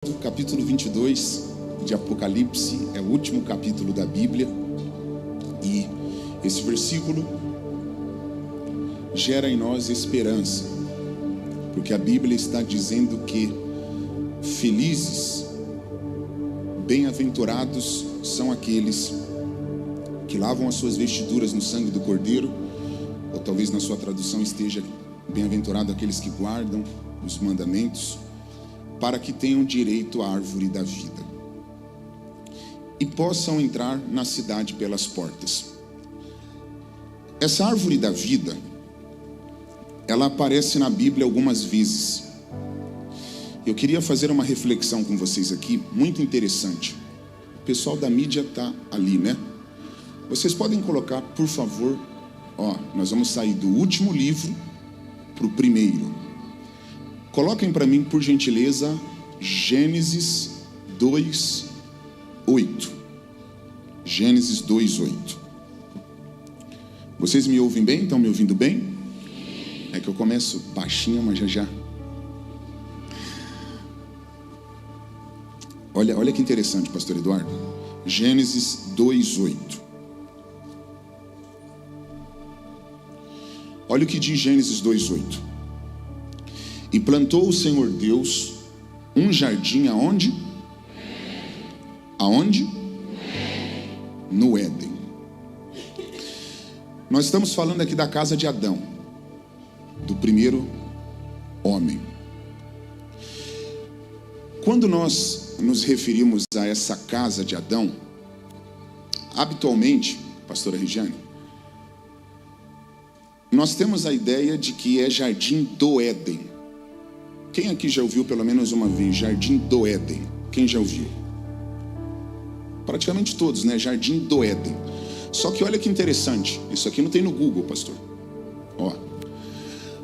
O capítulo 22 de Apocalipse é o último capítulo da Bíblia, e esse versículo gera em nós esperança, porque a Bíblia está dizendo que felizes, bem-aventurados são aqueles que lavam as suas vestiduras no sangue do Cordeiro, ou talvez na sua tradução esteja bem-aventurado aqueles que guardam os mandamentos, para que tenham direito à árvore da vida e possam entrar na cidade pelas portas. Essa árvore da vida, ela aparece na Bíblia algumas vezes. Eu queria fazer uma reflexão com vocês aqui, muito interessante. O pessoal da mídia está ali, né? Vocês podem colocar, por favor, nós vamos sair do último livro para o primeiro. Coloquem para mim, por gentileza, Gênesis 2:8. Gênesis 2:8. Vocês me ouvem bem? Estão me ouvindo bem? É que eu começo baixinho, mas já. Olha que interessante, pastor Eduardo. Gênesis 2:8. Olha o que diz Gênesis 2:8. E plantou o Senhor Deus um jardim aonde? Aonde? No Éden. Nós estamos falando aqui da casa de Adão, do primeiro homem. Quando nós nos referimos a essa casa de Adão, habitualmente, pastora Regiane, nós temos a ideia de que é jardim do Éden. Quem aqui já ouviu pelo menos uma vez Jardim do Éden? Quem já ouviu? Praticamente todos, né? Jardim do Éden. Só que olha que interessante, isso aqui não tem no Google, pastor.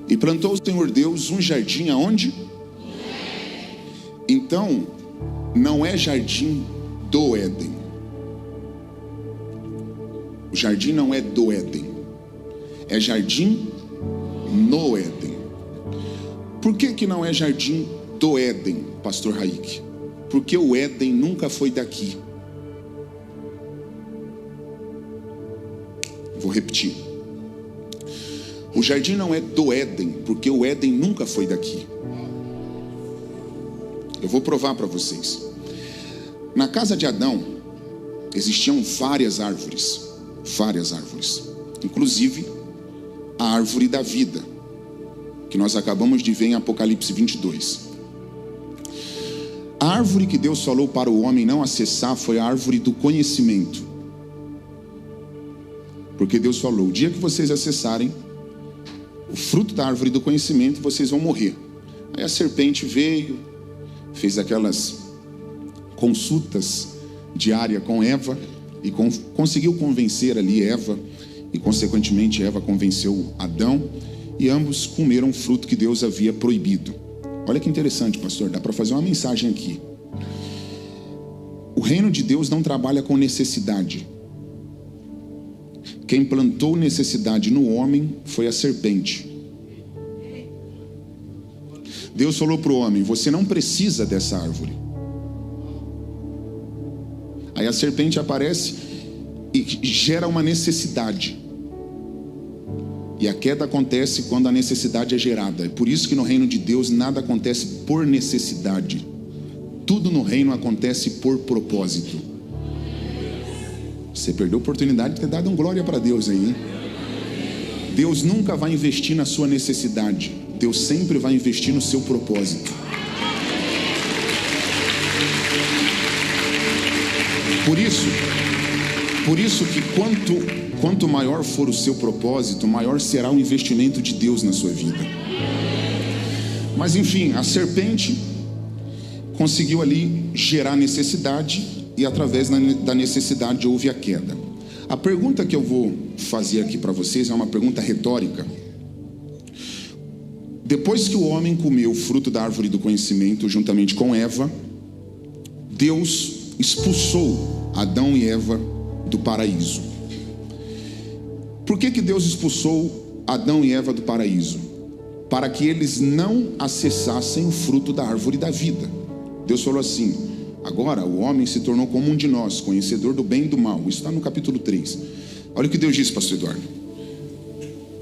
E plantou o Senhor Deus um jardim aonde? Então, não é jardim do Éden. O jardim não é do Éden. É jardim no Éden. Por que não é jardim do Éden, pastor Raik? Porque o Éden nunca foi daqui. Vou repetir. O jardim não é do Éden, porque o Éden nunca foi daqui. Eu vou provar para vocês. Na casa de Adão existiam várias árvores, inclusive a árvore da vida, que nós acabamos de ver em Apocalipse 22. A árvore que Deus falou para o homem não acessar foi a árvore do conhecimento. Porque Deus falou: o dia que vocês acessarem o fruto da árvore do conhecimento, vocês vão morrer. Aí a serpente veio, fez aquelas consultas diárias com Eva e conseguiu convencer ali Eva, e consequentemente Eva convenceu Adão, e ambos comeram o fruto que Deus havia proibido. Olha que interessante, pastor, dá para fazer uma mensagem aqui. O reino de Deus não trabalha com necessidade. Quem plantou necessidade no homem foi a serpente. Deus falou para o homem: você não precisa dessa árvore. Aí a serpente aparece e gera uma necessidade. E a queda acontece quando a necessidade é gerada. É por isso que no reino de Deus nada acontece por necessidade. Tudo no reino acontece por propósito. Você perdeu a oportunidade de ter dado um glória para Deus aí, hein? Deus nunca vai investir na sua necessidade. Deus sempre vai investir no seu propósito. Por isso que quanto maior for o seu propósito, maior será o investimento de Deus na sua vida. Mas enfim, a serpente conseguiu ali gerar necessidade, e através da necessidade houve a queda. A pergunta que eu vou fazer aqui para vocês é uma pergunta retórica. Depois que o homem comeu o fruto da árvore do conhecimento juntamente com Eva, Deus expulsou Adão e Eva do paraíso. Por que Deus expulsou Adão e Eva do paraíso? Para que eles não acessassem o fruto da árvore da vida. Deus falou assim: agora o homem se tornou como um de nós, conhecedor do bem e do mal. Isso está no capítulo 3. Olha o que Deus disse, pastor Eduardo: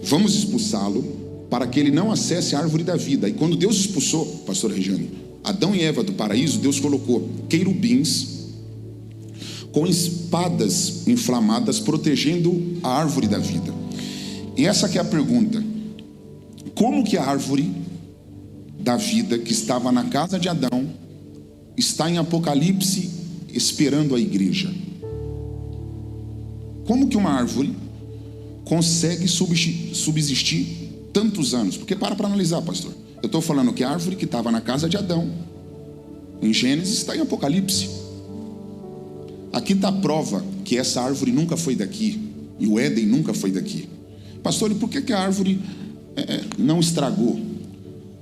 vamos expulsá-lo para que ele não acesse a árvore da vida. E quando Deus expulsou, pastor Regiane, Adão e Eva do paraíso, Deus colocou querubins com espadas inflamadas protegendo a árvore da vida. E essa que é a pergunta: como que a árvore da vida que estava na casa de Adão está em Apocalipse esperando a igreja? Como que uma árvore consegue subsistir tantos anos? Porque para analisar, pastor, eu estou falando que a árvore que estava na casa de Adão em Gênesis está em Apocalipse. Aqui está a prova que essa árvore nunca foi daqui, e o Éden nunca foi daqui. Pastor, e por que a árvore não estragou?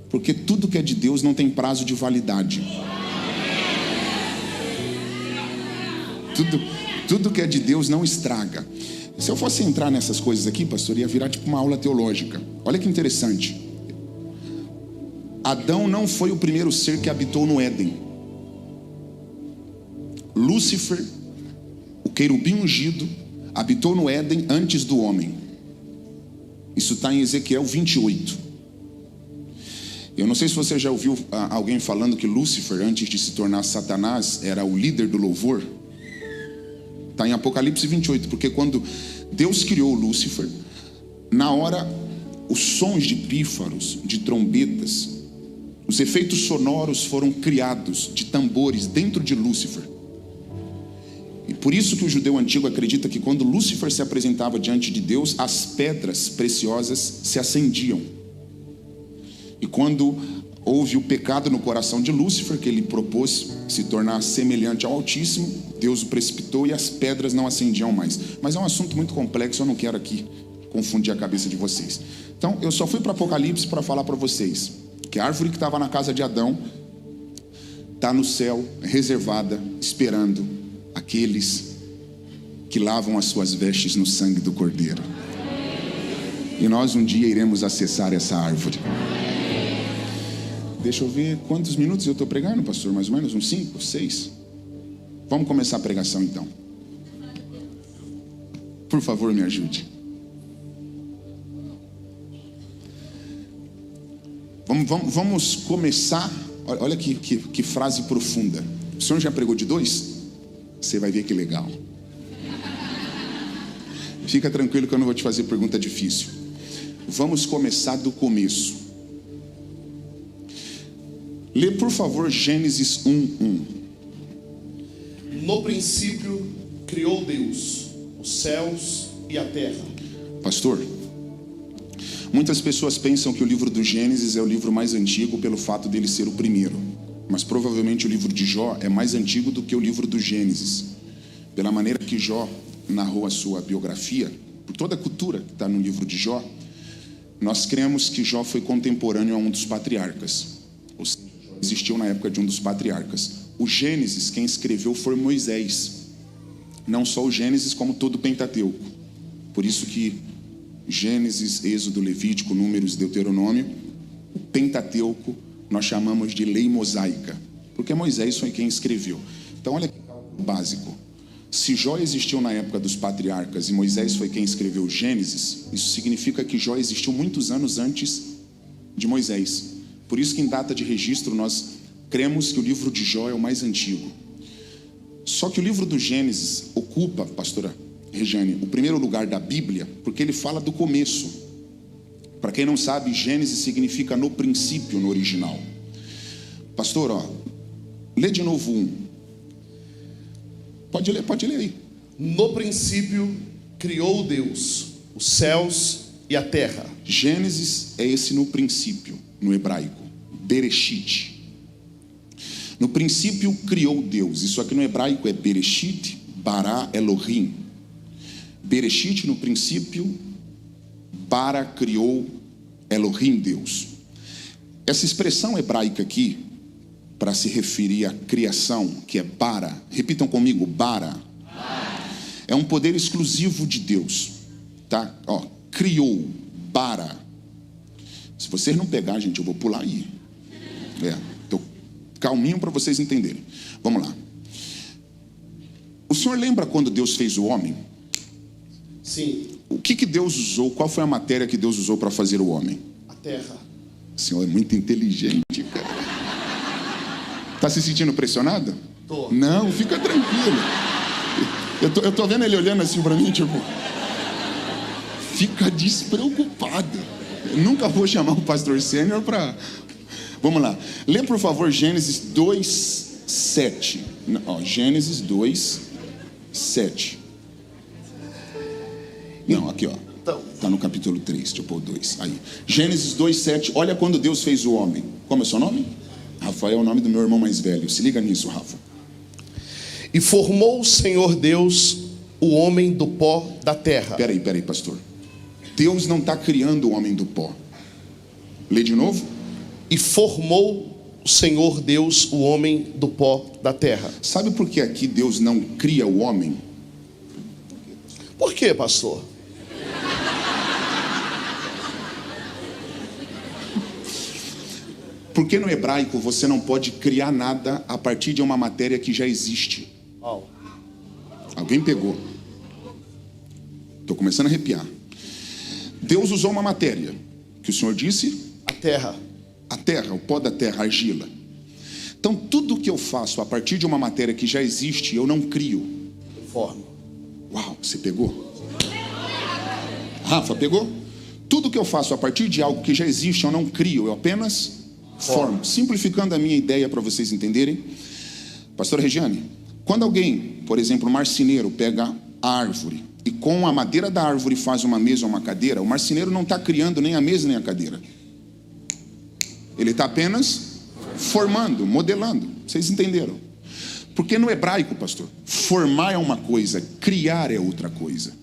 Porque tudo que é de Deus não tem prazo de validade. Tudo que é de Deus não estraga. Se eu fosse entrar nessas coisas aqui, pastor, ia virar tipo uma aula teológica. Olha que interessante. Adão não foi o primeiro ser que habitou no Éden. Lúcifer, o querubim ungido, habitou no Éden antes do homem. Isso está em Ezequiel 28. Eu não sei se você já ouviu alguém falando que Lúcifer, antes de se tornar Satanás, era o líder do louvor. Está em Apocalipse 28, porque quando Deus criou Lúcifer, na hora, os sons de pífaros, de trombetas, os efeitos sonoros foram criados de tambores dentro de Lúcifer. E por isso que o judeu antigo acredita que quando Lúcifer se apresentava diante de Deus, as pedras preciosas se acendiam. E quando houve o pecado no coração de Lúcifer, que ele propôs se tornar semelhante ao Altíssimo, Deus o precipitou e as pedras não acendiam mais. Mas é um assunto muito complexo, eu não quero aqui confundir a cabeça de vocês. Então eu só fui para Apocalipse para falar para vocês que a árvore que estava na casa de Adão está no céu, reservada, esperando aqueles que lavam as suas vestes no sangue do Cordeiro. E nós um dia iremos acessar essa árvore. Deixa eu ver quantos minutos eu estou pregando, pastor, mais ou menos uns 5, 6. Vamos começar a pregação então. Por favor, me ajude. Vamos começar. Olha que frase profunda. O senhor já pregou de 2? Você vai ver que legal. Fica tranquilo que eu não vou te fazer pergunta difícil. Vamos começar do começo. Lê, por favor, Gênesis 1:1. No princípio criou Deus os céus e a terra. Pastor, muitas pessoas pensam que o livro do Gênesis é o livro mais antigo pelo fato dele ser o primeiro. Mas provavelmente o livro de Jó é mais antigo do que o livro do Gênesis. Pela maneira que Jó narrou a sua biografia, por toda a cultura que está no livro de Jó, nós cremos que Jó foi contemporâneo a um dos patriarcas. Ou seja, Jó existiu na época de um dos patriarcas. O Gênesis, quem escreveu foi Moisés. Não só o Gênesis, como todo o Pentateuco. Por isso que Gênesis, Êxodo, Levítico, Números, Deuteronômio, o Pentateuco nós chamamos de lei mosaica, porque Moisés foi quem escreveu. Então olha que básico. Se Jó existiu na época dos patriarcas e Moisés foi quem escreveu Gênesis, isso significa que Jó existiu muitos anos antes de Moisés. Por isso que em data de registro nós cremos que o livro de Jó é o mais antigo. Só que o livro do Gênesis ocupa, pastora Regiane, o primeiro lugar da Bíblia, porque ele fala do começo. Para quem não sabe, Gênesis significa no princípio, no original. Pastor, lê de novo 1. Pode ler aí. No princípio criou Deus os céus e a terra. Gênesis é esse no princípio, no hebraico. Bereshit. No princípio criou Deus. Isso aqui no hebraico é Bereshit, Bara Elohim. Bereshit no princípio, Bara criou Elohim, Deus. Essa expressão hebraica aqui, para se referir à criação, que é Bara, repitam comigo, Bara. É um poder exclusivo de Deus, tá? Criou, Bara. Se vocês não pegar, gente, eu vou pular aí. calminho para vocês entenderem. Vamos lá. O senhor lembra quando Deus fez o homem? Sim. O que Deus usou? Qual foi a matéria que Deus usou para fazer o homem? A terra. O senhor é muito inteligente, cara. Tá se sentindo pressionado? Tô. Não, fica tranquilo. Eu tô vendo ele olhando assim para mim, tipo... Fica despreocupado. Eu nunca vou chamar o pastor sênior para... Vamos lá. Lê, por favor, Gênesis 2:7. Gênesis 2:7. Não, aqui, ó. Está no capítulo 3, deixa eu pôr 2. Aí. Gênesis 2:7. Olha quando Deus fez o homem. Como é o seu nome? Rafael é o nome do meu irmão mais velho. Se liga nisso, Rafa. E formou o Senhor Deus o homem do pó da terra. Peraí, pastor. Deus não está criando o homem do pó. Lê de novo. E formou o Senhor Deus o homem do pó da terra. Sabe por que aqui Deus não cria o homem? Por quê, pastor? Porque no hebraico você não pode criar nada a partir de uma matéria que já existe. Oh. Alguém pegou. Estou começando a arrepiar. Deus usou uma matéria que o Senhor disse? A terra. A terra, o pó da terra, a argila. Então tudo que eu faço a partir de uma matéria que já existe, eu não crio. Forma. Uau, você pegou? Rafa, pegou? Tudo que eu faço a partir de algo que já existe, eu não crio, eu apenas formo. Simplificando a minha ideia para vocês entenderem. Pastora Regiane, quando alguém, por exemplo, um marceneiro pega a árvore e com a madeira da árvore faz uma mesa ou uma cadeira, o marceneiro não está criando nem a mesa nem a cadeira. Ele está apenas formando, modelando. Vocês entenderam? Porque no hebraico, pastor, formar é uma coisa, criar é outra coisa.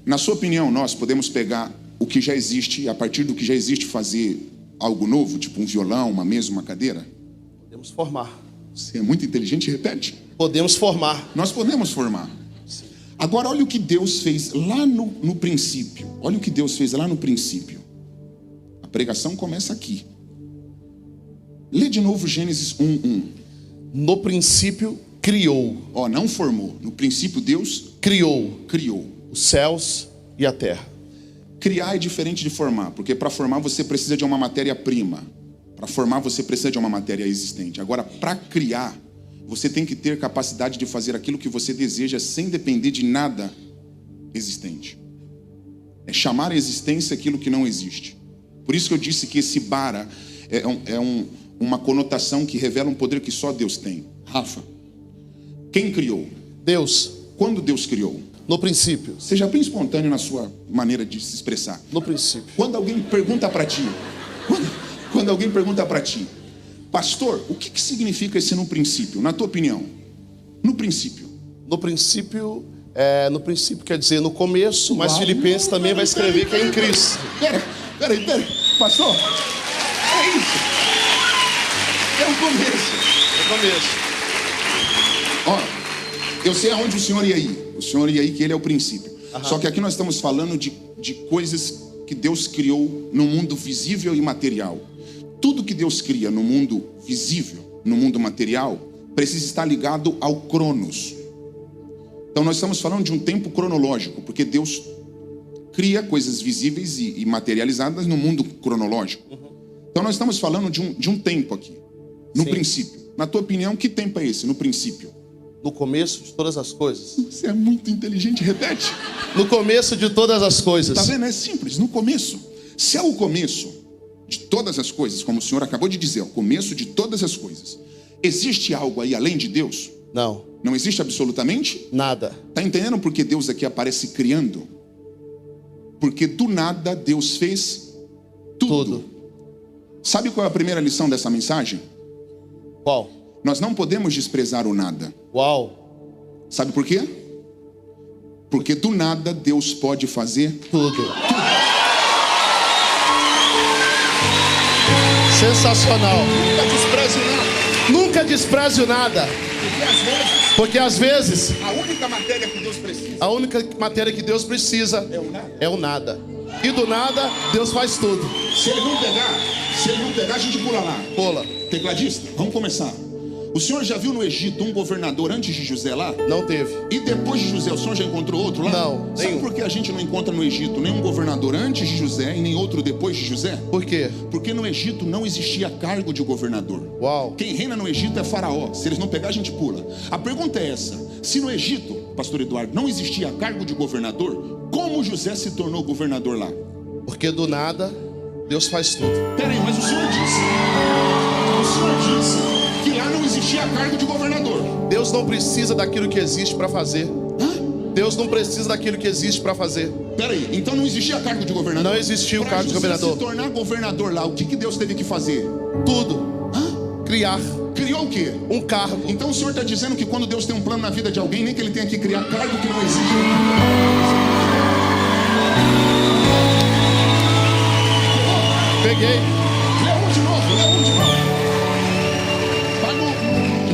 Na sua opinião, nós podemos pegar o que já existe e a partir do que já existe fazer algo novo, tipo um violão, uma mesa, uma cadeira? Podemos formar. Você é muito inteligente, repete. Podemos formar. Nós podemos formar. Sim. Agora olha o que Deus fez lá no princípio. Olha o que Deus fez lá no princípio. A pregação começa aqui. Lê de novo Gênesis 1:1. No princípio criou. Não formou. No princípio Deus criou Os céus e a terra. Criar é diferente de formar, porque para formar você precisa de uma matéria-prima. Para formar você precisa de uma matéria existente. Agora, para criar, você tem que ter capacidade de fazer aquilo que você deseja sem depender de nada existente. É chamar a existência aquilo que não existe. Por isso que eu disse que esse bara uma conotação que revela um poder que só Deus tem. Rafa, quem criou? Deus. Quando Deus criou? No princípio. Seja bem espontâneo na sua maneira de se expressar. No princípio. Quando alguém pergunta para ti, quando alguém pergunta para ti, pastor, o que significa esse no princípio? Na tua opinião? No princípio. No princípio quer dizer no começo, mas Filipenses também vai escrever que é em Cristo. Peraí, pastor, é isso. É o começo. É o começo. Eu sei aonde o senhor ia ir. O senhor ia ir que ele é o princípio. Só que aqui nós estamos falando de coisas que Deus criou no mundo visível e material. Tudo que Deus cria no mundo visível, no mundo material, precisa estar ligado ao Cronos. Então nós estamos falando de um tempo cronológico, porque Deus cria coisas visíveis e materializadas no mundo cronológico. Então nós estamos falando de um tempo aqui, no princípio. Na tua opinião, que tempo é esse, no princípio? No começo de todas as coisas. Você é muito inteligente, repete. No começo de todas as coisas. Tá vendo? É simples, no começo. Se é o começo de todas as coisas, como o senhor acabou de dizer, o começo de todas as coisas, existe algo aí além de Deus? Não. Não existe absolutamente? Nada. Tá entendendo por que Deus aqui aparece criando? Porque do nada Deus fez tudo. Sabe qual é a primeira lição dessa mensagem? Qual? Nós não podemos desprezar o nada. Uau. Sabe por quê? Porque do nada Deus pode fazer tudo. Sensacional. Nunca despreze nada. Nunca despreze nada. Porque às vezes a única matéria que Deus precisa é o nada. E do nada, Deus faz tudo. Se ele não pegar, a gente pula lá. Pula. Tecladista, vamos começar. O senhor já viu no Egito um governador antes de José lá? Não teve. E depois de José, o senhor já encontrou outro lá? Não. Sabe por que a gente não encontra no Egito nenhum governador antes de José e nem outro depois de José? Por quê? Porque no Egito não existia cargo de governador. Uau. Quem reina no Egito é Faraó. Se eles não pegar, a gente pula. A pergunta é essa: se no Egito, pastor Eduardo, não existia cargo de governador, como José se tornou governador lá? Porque do nada, Deus faz tudo. Peraí, mas o senhor disse que lá não existia cargo de governador. Deus não precisa daquilo que existe para fazer. Deus não precisa daquilo que existe para fazer. Peraí, então não existia cargo de governador? Não existia o cargo de governador. Para se tornar governador lá, o que Deus teve que fazer? Tudo. Criar. Criou o quê? Um cargo. Então o senhor está dizendo que quando Deus tem um plano na vida de alguém, nem que ele tenha que criar cargo que não existe. Peguei. Lê um de novo.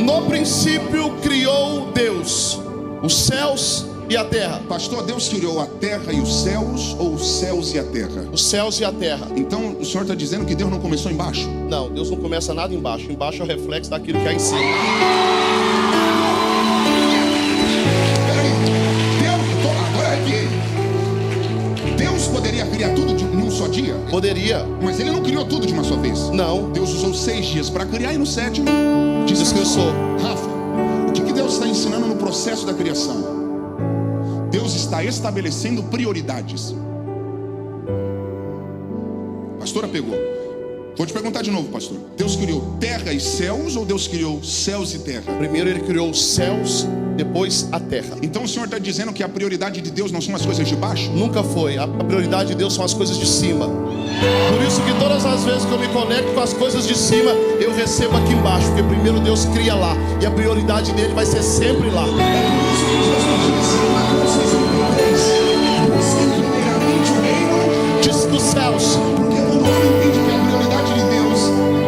No princípio criou Deus os céus e a terra. Pastor, Deus criou a terra e os céus, ou os céus e a terra? Os céus e a terra. Então o senhor está dizendo que Deus não começou embaixo? Não, Deus não começa nada embaixo. Embaixo é o reflexo daquilo que há em cima. Peraí, agora arrepiei. Deus poderia criar tudo num só dia? Poderia. Mas ele não criou tudo de uma só vez. Não. Deus usou 6 dias para criar e no 7º descansou. Rafa, o que Deus está ensinando no processo da criação? Deus está estabelecendo prioridades. Pastora pegou. Vou te perguntar de novo, pastor. Deus criou terra e céus ou Deus criou céus e terra? Primeiro ele criou os céus, depois a terra. Então o senhor está dizendo que a prioridade de Deus não são as coisas de baixo? Nunca foi. A prioridade de Deus são as coisas de cima. Por isso que todas as vezes que eu me conecto com as coisas de cima, eu recebo aqui embaixo. Porque primeiro Deus cria lá. E a prioridade dele vai ser sempre lá. Dos céus. Porque quando o homem entende que a prioridade de Deus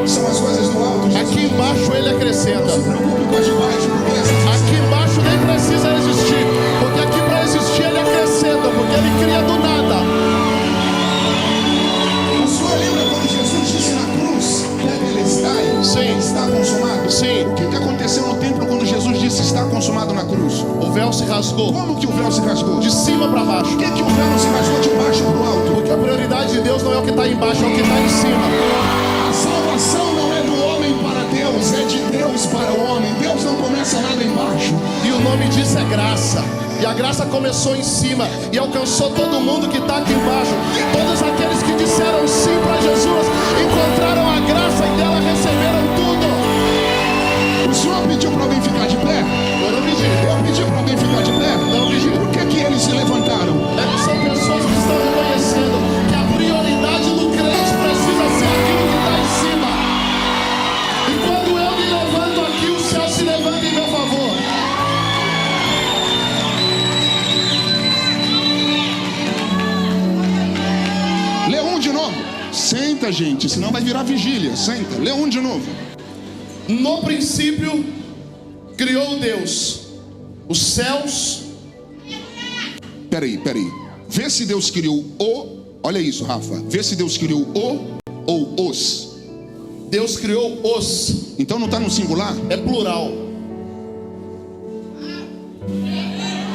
são as coisas do alto, aqui embaixo ele acrescenta. Não se preocupe com as de baixo, porque aqui embaixo nem precisa existir, porque aqui para existir ele acrescenta, porque ele cria do nada. O senhor lembra quando Jesus disse na cruz, Tetelestai, sim, está consumado? Sim. O que aconteceu no templo quando Jesus disse está consumado na cruz? O véu se rasgou. Como que o véu se rasgou? De cima para baixo. Por que o véu não se rasgou de baixo para o alto? Porque a prioridade de Deus não é o que está embaixo, é o que está em cima. A salvação não é do homem para Deus, é de Deus para o homem. Deus não começa nada embaixo. E o nome disso é graça. E a graça começou em cima e alcançou todo mundo que está aqui embaixo. Todos aqueles que disseram sim para Jesus encontraram a graça e dela receberam tudo. O senhor pediu para alguém ficar de pé? Eu não pedi. Eu pedi para alguém ficar de pé? Não pedi. Por que eles se levantaram? São pessoas que estão reconhecendo que a prioridade do crente precisa ser aquilo que está em cima. E quando eu me levanto aqui, o céu se levanta em meu favor. Lê um de novo. Senta, gente, senão vai virar vigília. Senta, lê um de novo. No princípio criou Deus os céus. Peraí. Vê se Deus criou o. Olha isso, Rafa. Vê se Deus criou o ou os. Deus criou os. Então não está no singular? É plural.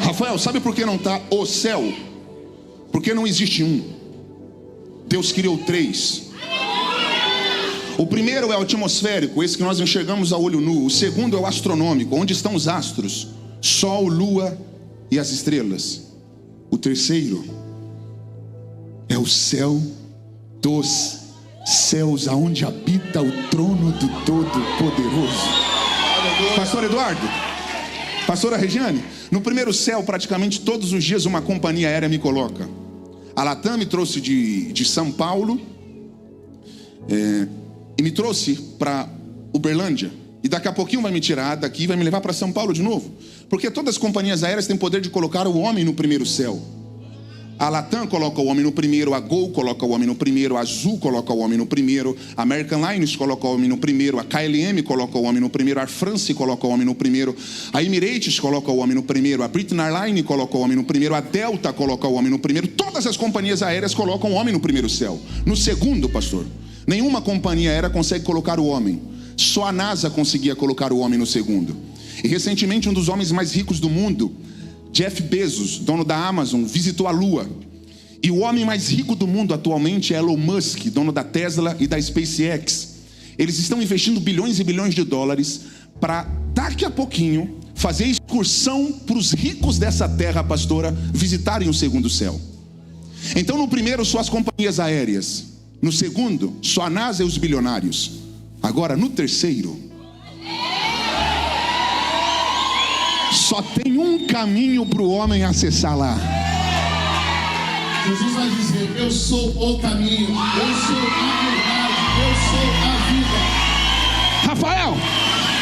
Rafael, sabe por que não está o céu? Porque não existe um. Deus criou 3. O primeiro é o atmosférico, esse que nós enxergamos a olho nu. O segundo é o astronômico, onde estão os astros, Sol, Lua e as estrelas. O terceiro é o céu dos céus, aonde habita o trono do Todo-Poderoso. Pastor Eduardo, pastora Regiane, no primeiro céu, praticamente todos os dias uma companhia aérea me coloca. A Latam me trouxe de São Paulo e me trouxe para Uberlândia. E daqui a pouquinho vai me tirar daqui e vai me levar para São Paulo de novo. Porque todas as companhias aéreas têm poder de colocar o homem no primeiro céu. A Latam coloca o homem no primeiro, a Gol coloca o homem no primeiro, a Azul coloca o homem no primeiro, a American Airlines coloca o homem no primeiro, a KLM coloca o homem no primeiro, a Air France coloca o homem no primeiro, a Emirates coloca o homem no primeiro, a British Airlines coloca o homem no primeiro, a Delta coloca o homem no primeiro. Todas as companhias aéreas colocam o homem no primeiro céu. No segundo, pastor, nenhuma companhia aérea consegue colocar o homem. Só a NASA conseguia colocar o homem no segundo. E recentemente um dos homens mais ricos do mundo, Jeff Bezos, dono da Amazon, visitou a Lua. E o homem mais rico do mundo atualmente é Elon Musk, dono da Tesla e da SpaceX. Eles estão investindo bilhões e bilhões de dólares para daqui a pouquinho fazer excursão para os ricos dessa terra, pastora, visitarem o segundo céu. Então no primeiro só as companhias aéreas, no segundo só a NASA e os bilionários. Agora no terceiro só tem um caminho para o homem acessar lá. Jesus vai dizer: eu sou o caminho, eu sou a verdade, eu sou a vida. Rafael,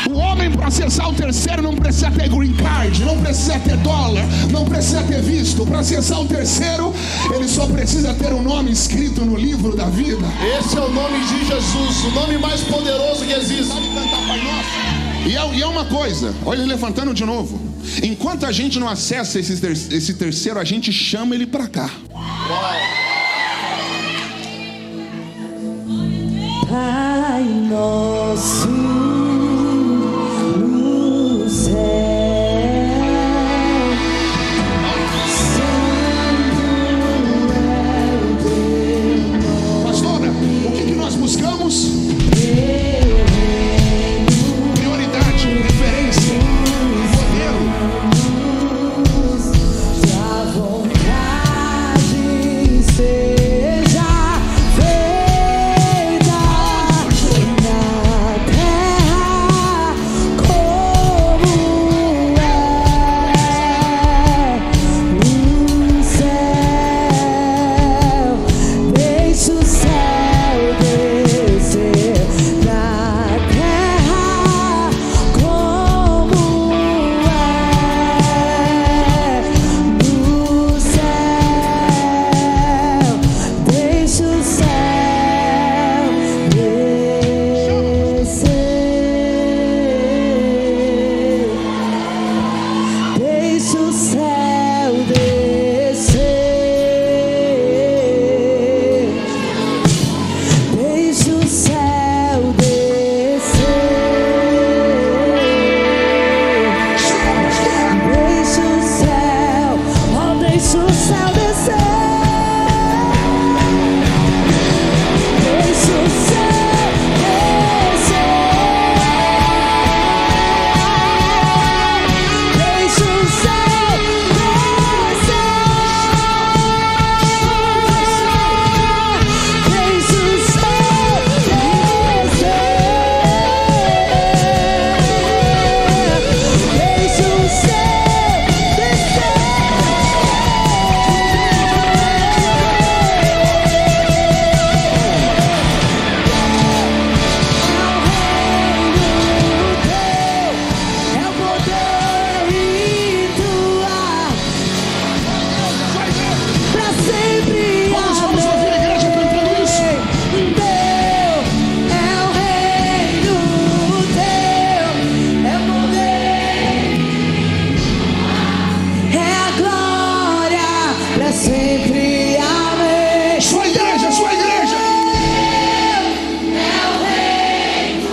o homem para acessar o terceiro não precisa ter green card, não precisa ter dólar, não precisa ter visto. Para acessar o terceiro, ele só precisa ter um nome escrito no livro da vida. Esse é o nome de Jesus, o nome mais poderoso que existe. Sabe cantar Pai Nosso? E é uma coisa, olha ele levantando de novo. Enquanto a gente não acessa esse terceiro, a gente chama ele para cá. Pai Nosso no céu, santo é o teu nome. Pastora, o que nós buscamos? Prioridade, referência, modelo. Tua vontade seja feita na terra como no céu. Deixa o céu descer na terra como no céu. Deixa o céu descer. Deixa o céu descer. Deixa o céu descer. Deixa o céu, oh, deixa o céu descer. Deixa o céu descer. Deixa o céu descer. Deixa o céu descer. Deixa o céu descer. É o poder e tua pra sempre. Vamos ouvir a igreja cantando isso. Teu é o reino, teu é o poder, é a glória pra sempre. Amém. Sua igreja, sua igreja. É o reino,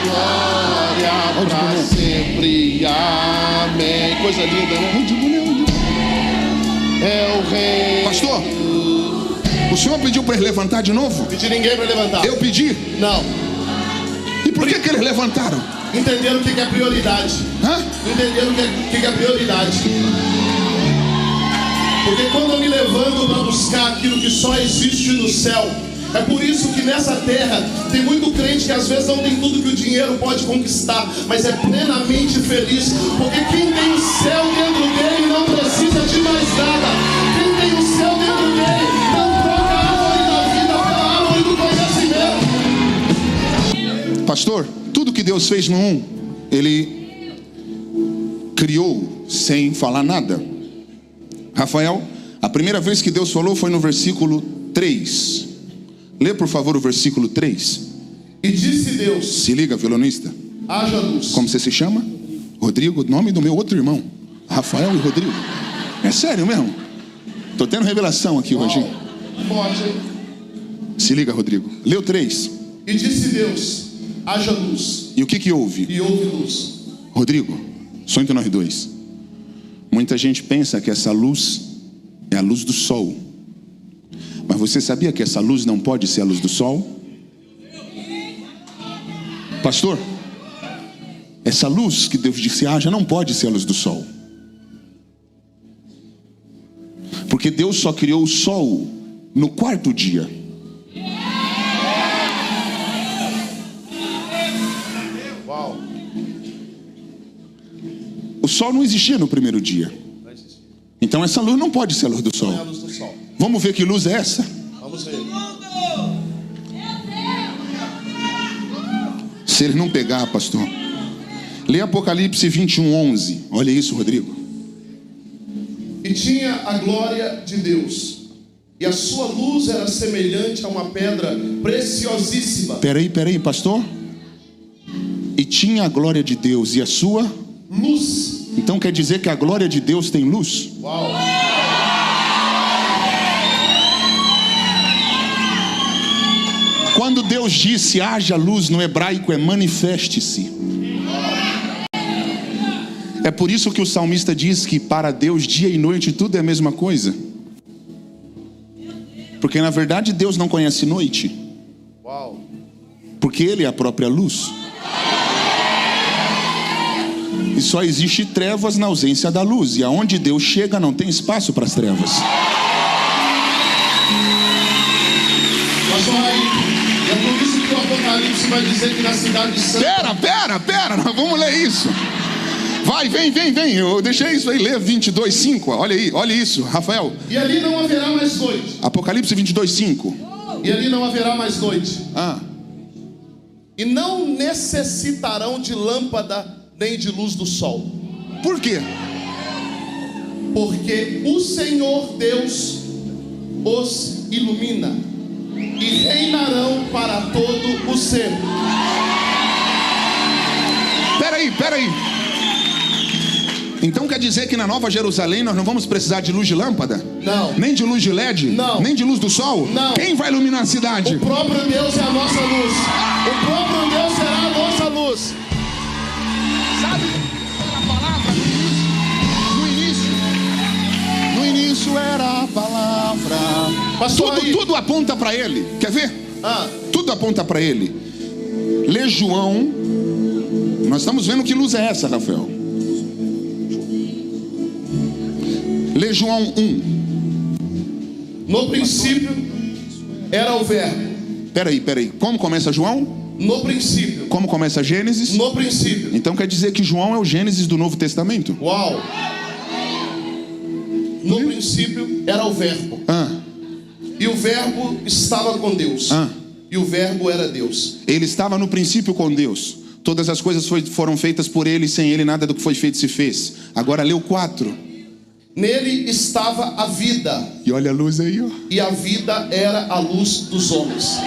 Glória pra sempre, amém. Coisa linda, né? É o rei. Pastor, o senhor pediu para ele levantar de novo? Pedi ninguém para levantar. Eu pedi. Não. E por que eles levantaram? Entenderam o que é prioridade. Hã? Entenderam o que é prioridade. Porque quando eu me levanto para buscar aquilo que só existe no céu, é por isso que nessa terra tem muito crente que às vezes não tem tudo que o dinheiro pode conquistar, mas é plenamente feliz, porque quem tem o céu dentro dele não precisa de mais nada. Quem tem o céu dentro dele não troca a árvore da vida pela árvore do conhecimento. Pastor, tudo que Deus fez no um, Ele criou sem falar nada. Rafael, a primeira vez que Deus falou foi no versículo 3. Lê por favor o versículo 3. E disse Deus: Se liga, violonista. haja luz. Como você se chama? Rodrigo, nome do meu outro irmão, Rafael e Rodrigo. É sério mesmo? Tô tendo revelação aqui hoje. Pode, hein? Se liga, Rodrigo. Leu 3. E disse Deus, haja luz. E o que houve? E houve luz. Rodrigo, só entre nós dois. Muita gente pensa que essa luz é a luz do sol. Mas você sabia que essa luz não pode ser a luz do sol? Pastor, essa luz que Deus disse haja não pode ser a luz do sol. Porque Deus só criou o sol no 4º dia. Uau. O sol não existia no 1º dia. Então essa luz não pode ser a luz do sol. Não é a luz do sol. Vamos ver que luz é essa? Vamos ver. Se ele não pegar, pastor. Lê Apocalipse 21:11. Olha isso, Rodrigo. E tinha a glória de Deus, e a sua luz era semelhante a uma pedra preciosíssima. Peraí, pastor. E tinha a glória de Deus e a sua luz. Então quer dizer que a glória de Deus tem luz? Uau. Quando Deus disse haja luz, no hebraico é manifeste-se. É por isso que o salmista diz que para Deus dia e noite tudo é a mesma coisa. Porque na verdade Deus não conhece noite. Uau. Porque Ele é a própria luz. E só existe trevas na ausência da luz. E aonde Deus chega não tem espaço para as trevas. Pastor Raí, é por isso que o Apocalipse vai dizer que na cidade santa... Pera, nós vamos ler isso. Vai, vem. Eu deixei isso aí, lê 22:5. Olha aí, olha isso, Rafael. E ali não haverá mais noite. Apocalipse 22:5. E ali não haverá mais noite. Ah. E não necessitarão de lâmpada nem de luz do sol. Por quê? Porque o Senhor Deus os ilumina e reinarão para todo o sempre. Peraí. Então quer dizer que na Nova Jerusalém nós não vamos precisar de luz de lâmpada? Não. Nem de luz de LED? Não. Nem de luz do sol? Não. Quem vai iluminar a cidade? O próprio Deus é a nossa luz. O próprio Deus será a nossa luz. Sabe a palavra no início era a palavra. Pastor, Tudo aponta para Ele. Quer ver? Tudo aponta para Ele. Lê João. Nós estamos vendo que luz é essa, Rafael. Lê João 1. No princípio era o verbo. Peraí. Como começa João? No princípio. Como começa Gênesis? No princípio. Então quer dizer que João é o Gênesis do Novo Testamento? Uau. No princípio era o verbo. E o verbo estava com Deus. E o verbo era Deus. Ele estava no princípio com Deus. Todas as coisas foram feitas por Ele, sem Ele nada do que foi feito se fez. Agora leu 4. Nele estava a vida. E olha a luz aí, ó. E a vida era a luz dos homens.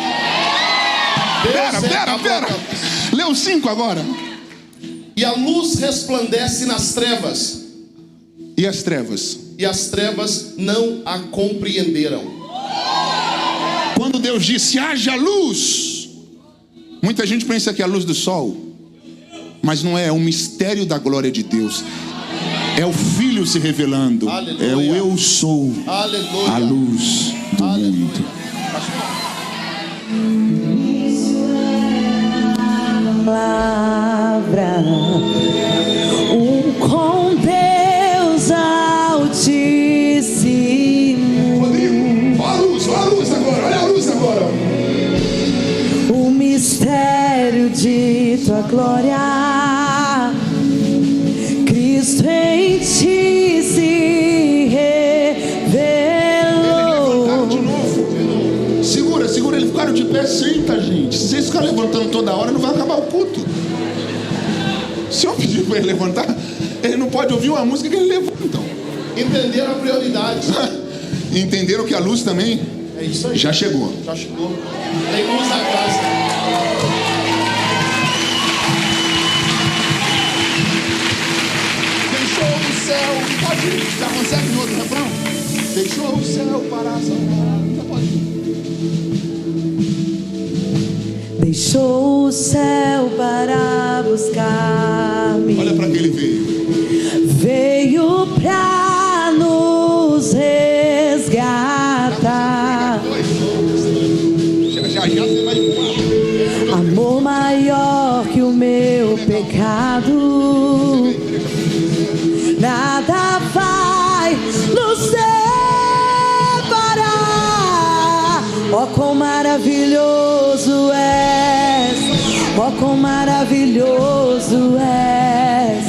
Pera. Leu 5 agora. E a luz resplandece nas trevas. E as trevas? E as trevas não a compreenderam. Quando Deus disse haja luz, muita gente pensa que é a luz do sol. Mas não é um mistério da glória de Deus. É o Filho se revelando. Aleluia. É o eu sou. Aleluia. A luz do mundo. Palavra, com Deus Altíssimo. Rodrigo, olha a luz agora. O mistério de tua glória, Cristo em ti se revelou. De novo. Segura, eles ficaram de pé, senta, gente. Se vocês ficarem levantando toda hora, não vai acabar o culto. Se eu pedir para ele levantar, ele não pode ouvir uma música que ele levanta. Entenderam a prioridade. Entenderam que a luz também É isso aí. já chegou. Tem luz na casa. céu. Pode ir. Já consegue no outro refrão? Deixou o céu para salvar. Já pode ir. Deixou o céu para buscar-me. Olha para que ele veio. Veio pra nos resgatar. Já você vai voar. Amor maior que o meu pecado. Nada vai nos separar. Oh, quão maravilhoso és. Oh, quão maravilhoso és.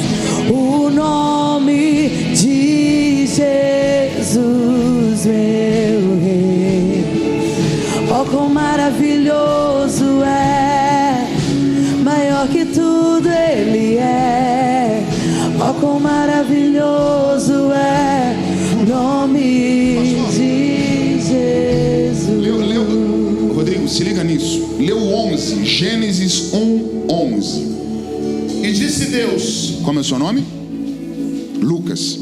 O nome de Jesus, meu Rei. Oh, quão maravilhoso é, maior que tudo Ele é. Oh, quão maravilhoso é o nome de Jesus. Rodrigo, se liga nisso. Leu 11, Gênesis 1:11. E disse Deus. Como é o seu nome? Lucas.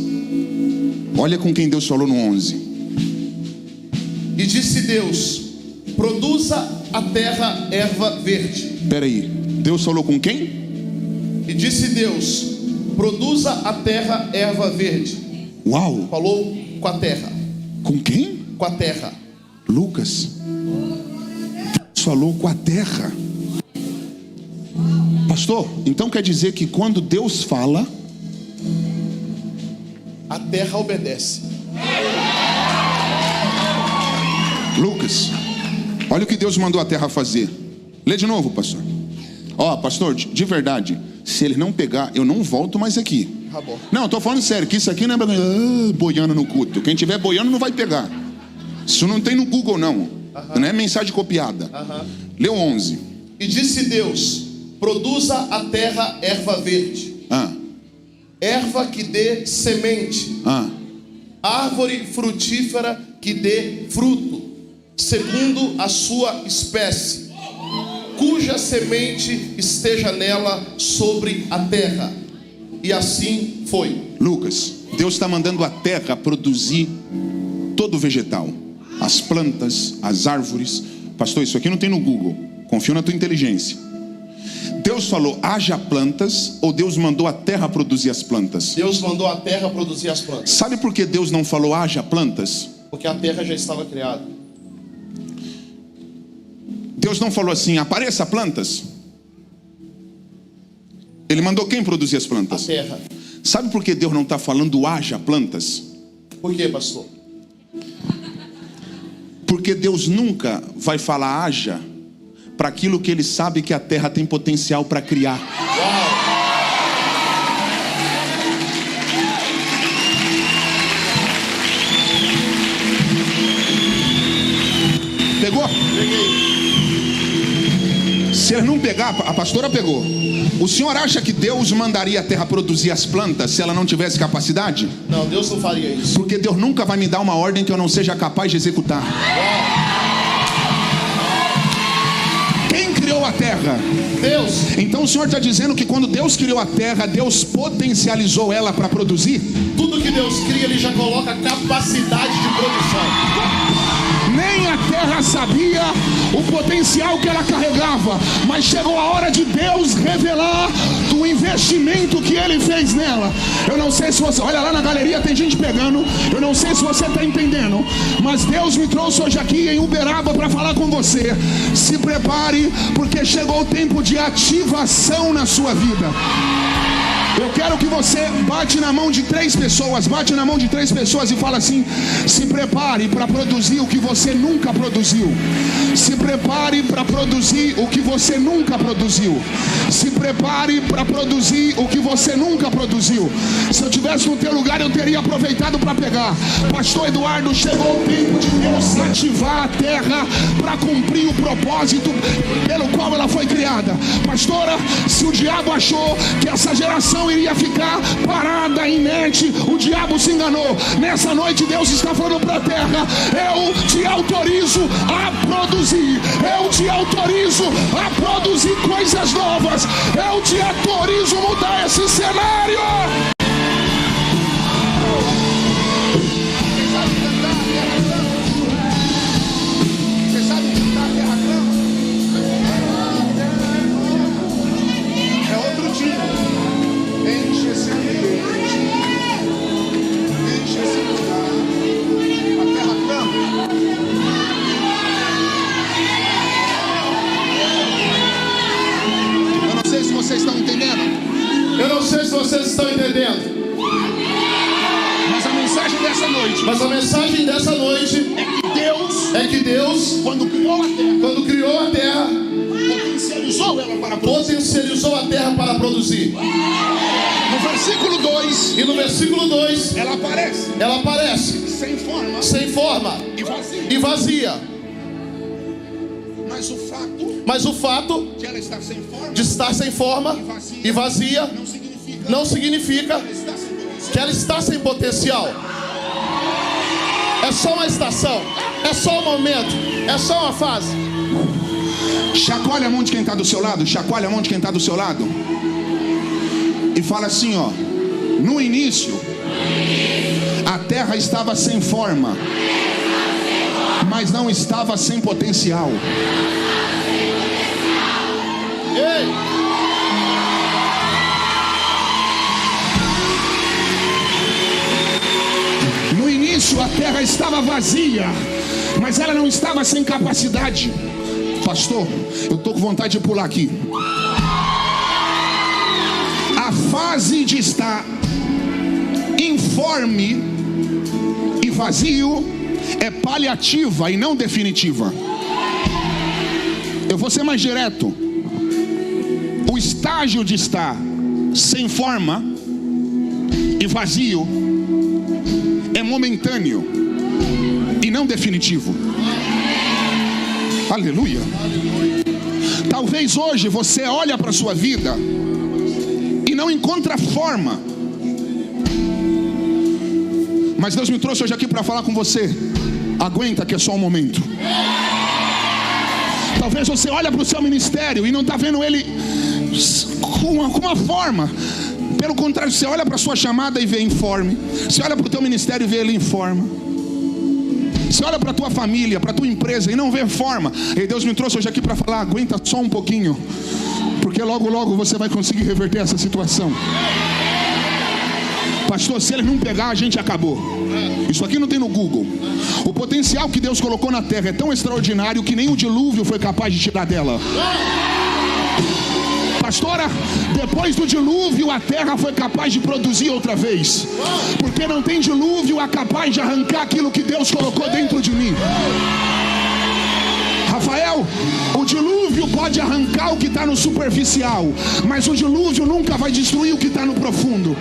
Olha com quem Deus falou no 11. E disse Deus: produza a terra erva verde. Espera aí. Deus falou com quem? E disse Deus: produza a terra erva verde. Uau. Falou com a terra. Com quem? Com a terra. Lucas. Deus falou com a terra. Pastor, então quer dizer que quando Deus fala, a terra obedece. Lucas, olha o que Deus mandou a terra fazer. Lê de novo, pastor. Ó, pastor, de verdade, se ele não pegar, eu não volto mais aqui. Acabou. Não, eu tô falando sério, que isso aqui não é boiando no culto. Quem tiver boiando não vai pegar. Isso não tem no Google, não. Não é mensagem copiada. Lê o 11. E disse Deus: produza a terra erva verde. Erva que dê semente. Árvore frutífera que dê fruto, segundo a sua espécie, cuja semente esteja nela sobre a terra. E assim foi. Lucas, Deus está mandando a terra produzir todo o vegetal, as plantas, as árvores. Pastor, isso aqui não tem no Google. Confio na tua inteligência. Deus falou, haja plantas, ou Deus mandou a terra produzir as plantas? Deus mandou a terra produzir as plantas. Sabe por que Deus não falou, haja plantas? Porque a terra já estava criada. Deus não falou assim, apareça plantas. Ele mandou quem produzir as plantas? A terra. Sabe por que Deus não está falando, haja plantas? Por quê, pastor? Porque Deus nunca vai falar haja para aquilo que Ele sabe que a terra tem potencial para criar. Uau. Pegou? Peguei. Se ele não pegar, a pastora pegou. O senhor acha que Deus mandaria a terra produzir as plantas se ela não tivesse capacidade? Não, Deus não faria isso. Porque Deus nunca vai me dar uma ordem que eu não seja capaz de executar. Quem criou a terra? Deus. Então o senhor está dizendo que quando Deus criou a terra, Deus potencializou ela para produzir? Tudo que Deus cria, Ele já coloca capacidade de produção. Nem a terra sabia o potencial que ela carregava, mas chegou a hora de Deus revelar do investimento que Ele fez nela. Eu não sei se você, olha lá na galeria, tem gente pegando. Eu não sei se você está entendendo, mas Deus me trouxe hoje aqui em Uberaba para falar com você. Se prepare, porque chegou o tempo de ativação na sua vida. Eu quero que você bate na mão de 3 pessoas, bate na mão de 3 pessoas e fala assim: se prepare para produzir o que você nunca produziu. Se prepare para produzir o que você nunca produziu. Se prepare para produzir o que você nunca produziu. Se eu tivesse no teu lugar, eu teria aproveitado para pegar. Pastor Eduardo, chegou o tempo de Deus ativar a terra para cumprir o propósito pelo qual ela foi criada. Pastora, se o diabo achou que essa geração iria ficar parada, inerte, o diabo se enganou. Nessa noite Deus está falando para a terra: eu te autorizo a produzir, eu te autorizo a produzir coisas novas, eu te autorizo a mudar esse cenário. dentro. Mas a mensagem dessa noite é que Deus, quando criou a terra, potencializou a terra para produzir. No versículo 2, E no versículo 2, ela aparece sem forma e vazia. Mas o fato De ela estar sem forma de estar sem forma e vazia não significa que ela está sem potencial. É só uma estação, é só um momento, é só uma fase. Chacoalha a mão de quem está do seu lado. Chacoalha a mão de quem está do seu lado. E fala assim, ó. No início, a terra estava sem forma, mas não estava sem potencial. Ei! No início, a terra estava vazia, mas ela não estava sem capacidade. Pastor, eu estou com vontade de pular aqui. A fase de estar informe e vazio é paliativa e não definitiva. Eu vou ser mais direto. O estágio de estar sem forma e vazio é momentâneo e não definitivo. Aleluia. Talvez hoje você olha para a sua vida e não encontra forma, mas Deus me trouxe hoje aqui para falar com você. Aguenta que é só um momento. Talvez você olha para o seu ministério e não está vendo ele com uma forma. Pelo contrário, você olha para a sua chamada e vê informe. Você olha para o teu ministério e vê ele informe. Você olha para a tua família, para a tua empresa e não vê forma. E Deus me trouxe hoje aqui para falar, aguenta só um pouquinho, porque logo logo você vai conseguir reverter essa situação. Pastor, se ele não pegar, a gente acabou. Isso aqui não tem no Google. O potencial que Deus colocou na terra é tão extraordinário que nem o dilúvio foi capaz de tirar dela. Pastora, depois do dilúvio a terra foi capaz de produzir outra vez, porque não tem dilúvio capaz de arrancar aquilo que Deus colocou dentro de mim. Rafael, o dilúvio pode arrancar o que está no superficial, mas o dilúvio nunca vai destruir o que está no profundo.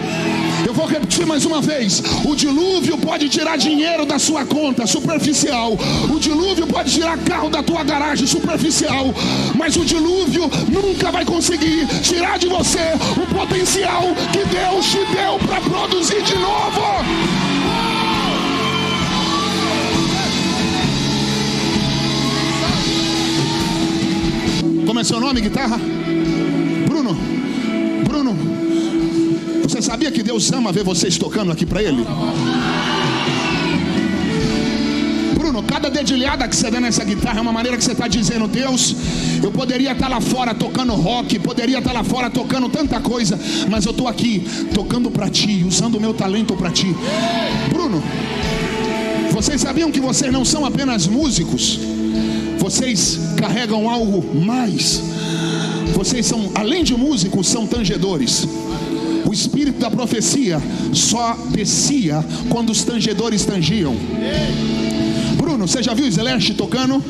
Eu vou repetir mais uma vez. O dilúvio pode tirar dinheiro da sua conta, superficial. O dilúvio pode tirar carro da tua garagem, superficial. Mas o dilúvio nunca vai conseguir tirar de você o potencial que Deus te deu para produzir de novo. Como é seu nome, guitarra? Bruno. Você sabia que Deus ama ver vocês tocando aqui para Ele? Bruno, cada dedilhada que você dá nessa guitarra é uma maneira que você está dizendo: Deus, eu poderia estar lá fora tocando rock, poderia estar lá fora tocando tanta coisa, mas eu estou aqui tocando para Ti, usando o meu talento para Ti. Bruno, vocês sabiam que vocês não são apenas músicos? Vocês carregam algo mais. Vocês são, além de músicos, são tangedores. O espírito da profecia só descia quando os tangedores tangiam. Bruno, você já viu o Zeleste tocando?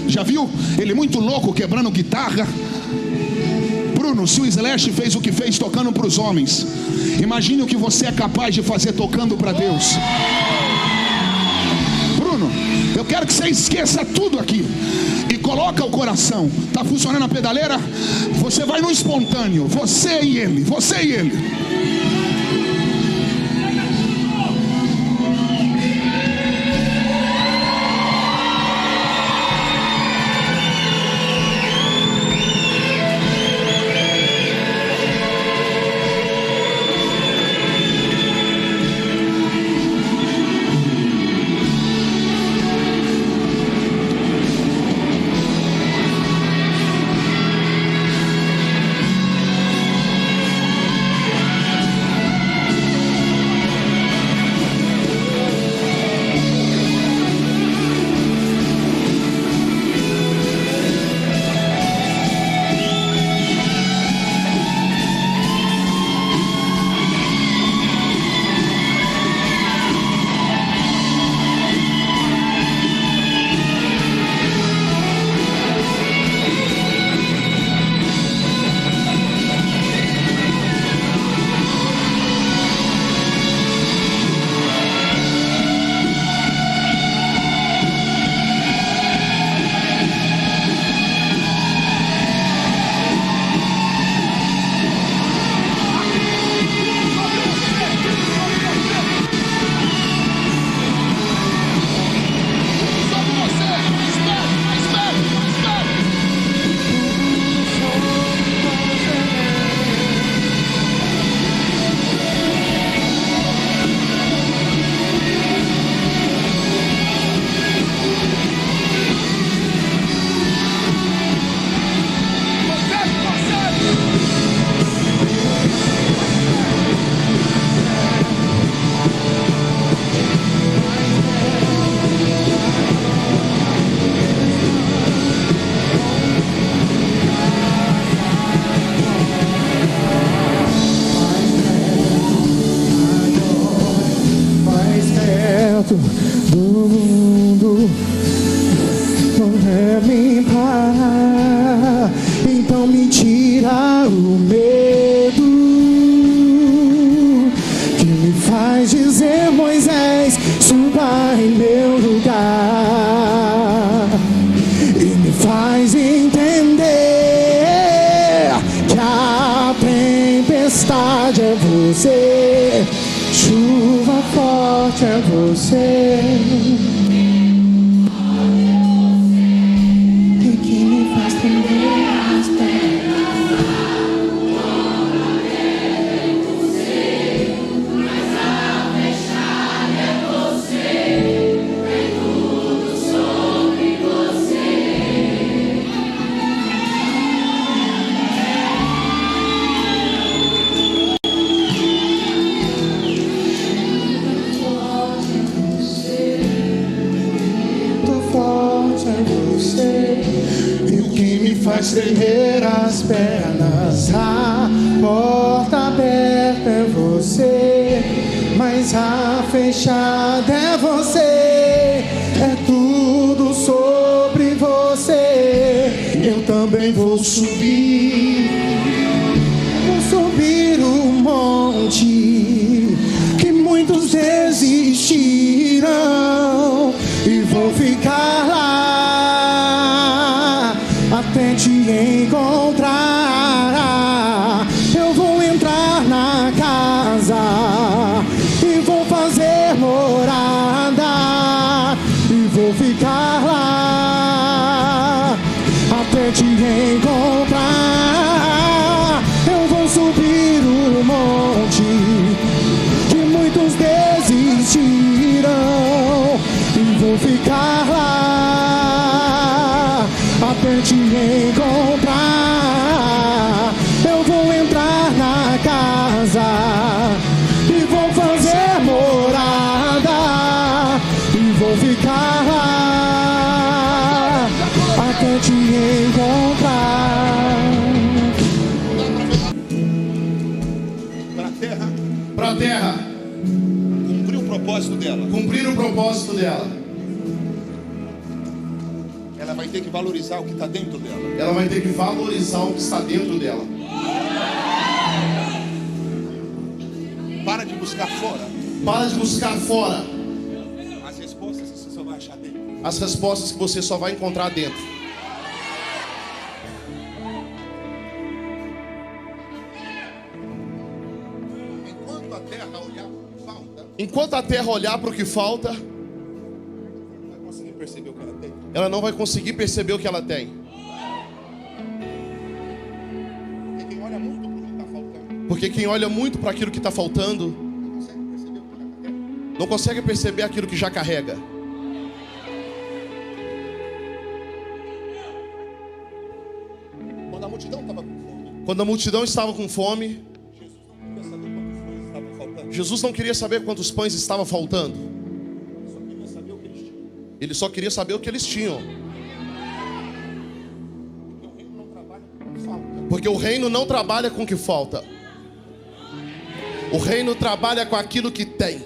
Já viu? Ele muito louco, quebrando guitarra. Bruno, se o Zeleste fez o que fez tocando para os homens, imagine o que você é capaz de fazer tocando para Deus. Bruno, eu quero que você esqueça tudo aqui e coloca o coração. Tá funcionando a pedaleira? Você vai no espontâneo, você e ele, você e ele. parar. Então me tira o medo que me faz dizer: Moisés, suba em meu lugar. E me faz entender que a tempestade é você, chuva forte é você. E que me faz tremer as pernas. Mas a fechada é você, vem tudo sobre você. E o que me faz tremer as pernas, a porta aberta é você, mas a fechada é você. É tudo sobre você. Eu também vou subir o monte que muitos desistiram, e vou ficar lá até te encontrar. Eu vou entrar na casa e vou fazer morada, e vou ficar lá até te encontrar. Eu vou subir o monte que muitos desistiram, e vou ficar lá até te encontrar. Eu vou entrar na casa e vou fazer morada, e vou ficar lá até te encontrar. Para a terra Cumprir o propósito dela. cumprir o propósito dela. Ela vai ter que valorizar o que está dentro dela. Ela vai ter que valorizar o que está dentro dela. Para de buscar fora Para de buscar fora as respostas que você só vai achar dentro. as respostas que você só vai encontrar dentro. Enquanto a terra olhar para o que falta, Enquanto a terra olhar para o que falta, não vai conseguir perceber o que ela tem. ela não vai conseguir perceber o que ela tem. Porque quem olha muito para o que está faltando, Porque quem olha muito para aquilo que está faltando, não consegue perceber o que ela carrega. não consegue perceber aquilo que já carrega. Quando a multidão estava com fome, Quando a multidão estava com fome, Jesus não queria saber quantos pães estavam faltando. Jesus não queria saber quantos pães estavam faltando. Só queria saber o que eles tinham. Ele só queria saber o que eles tinham. Porque o reino não trabalha com o que falta. Porque o reino não trabalha com o que falta. O reino trabalha com aquilo que tem.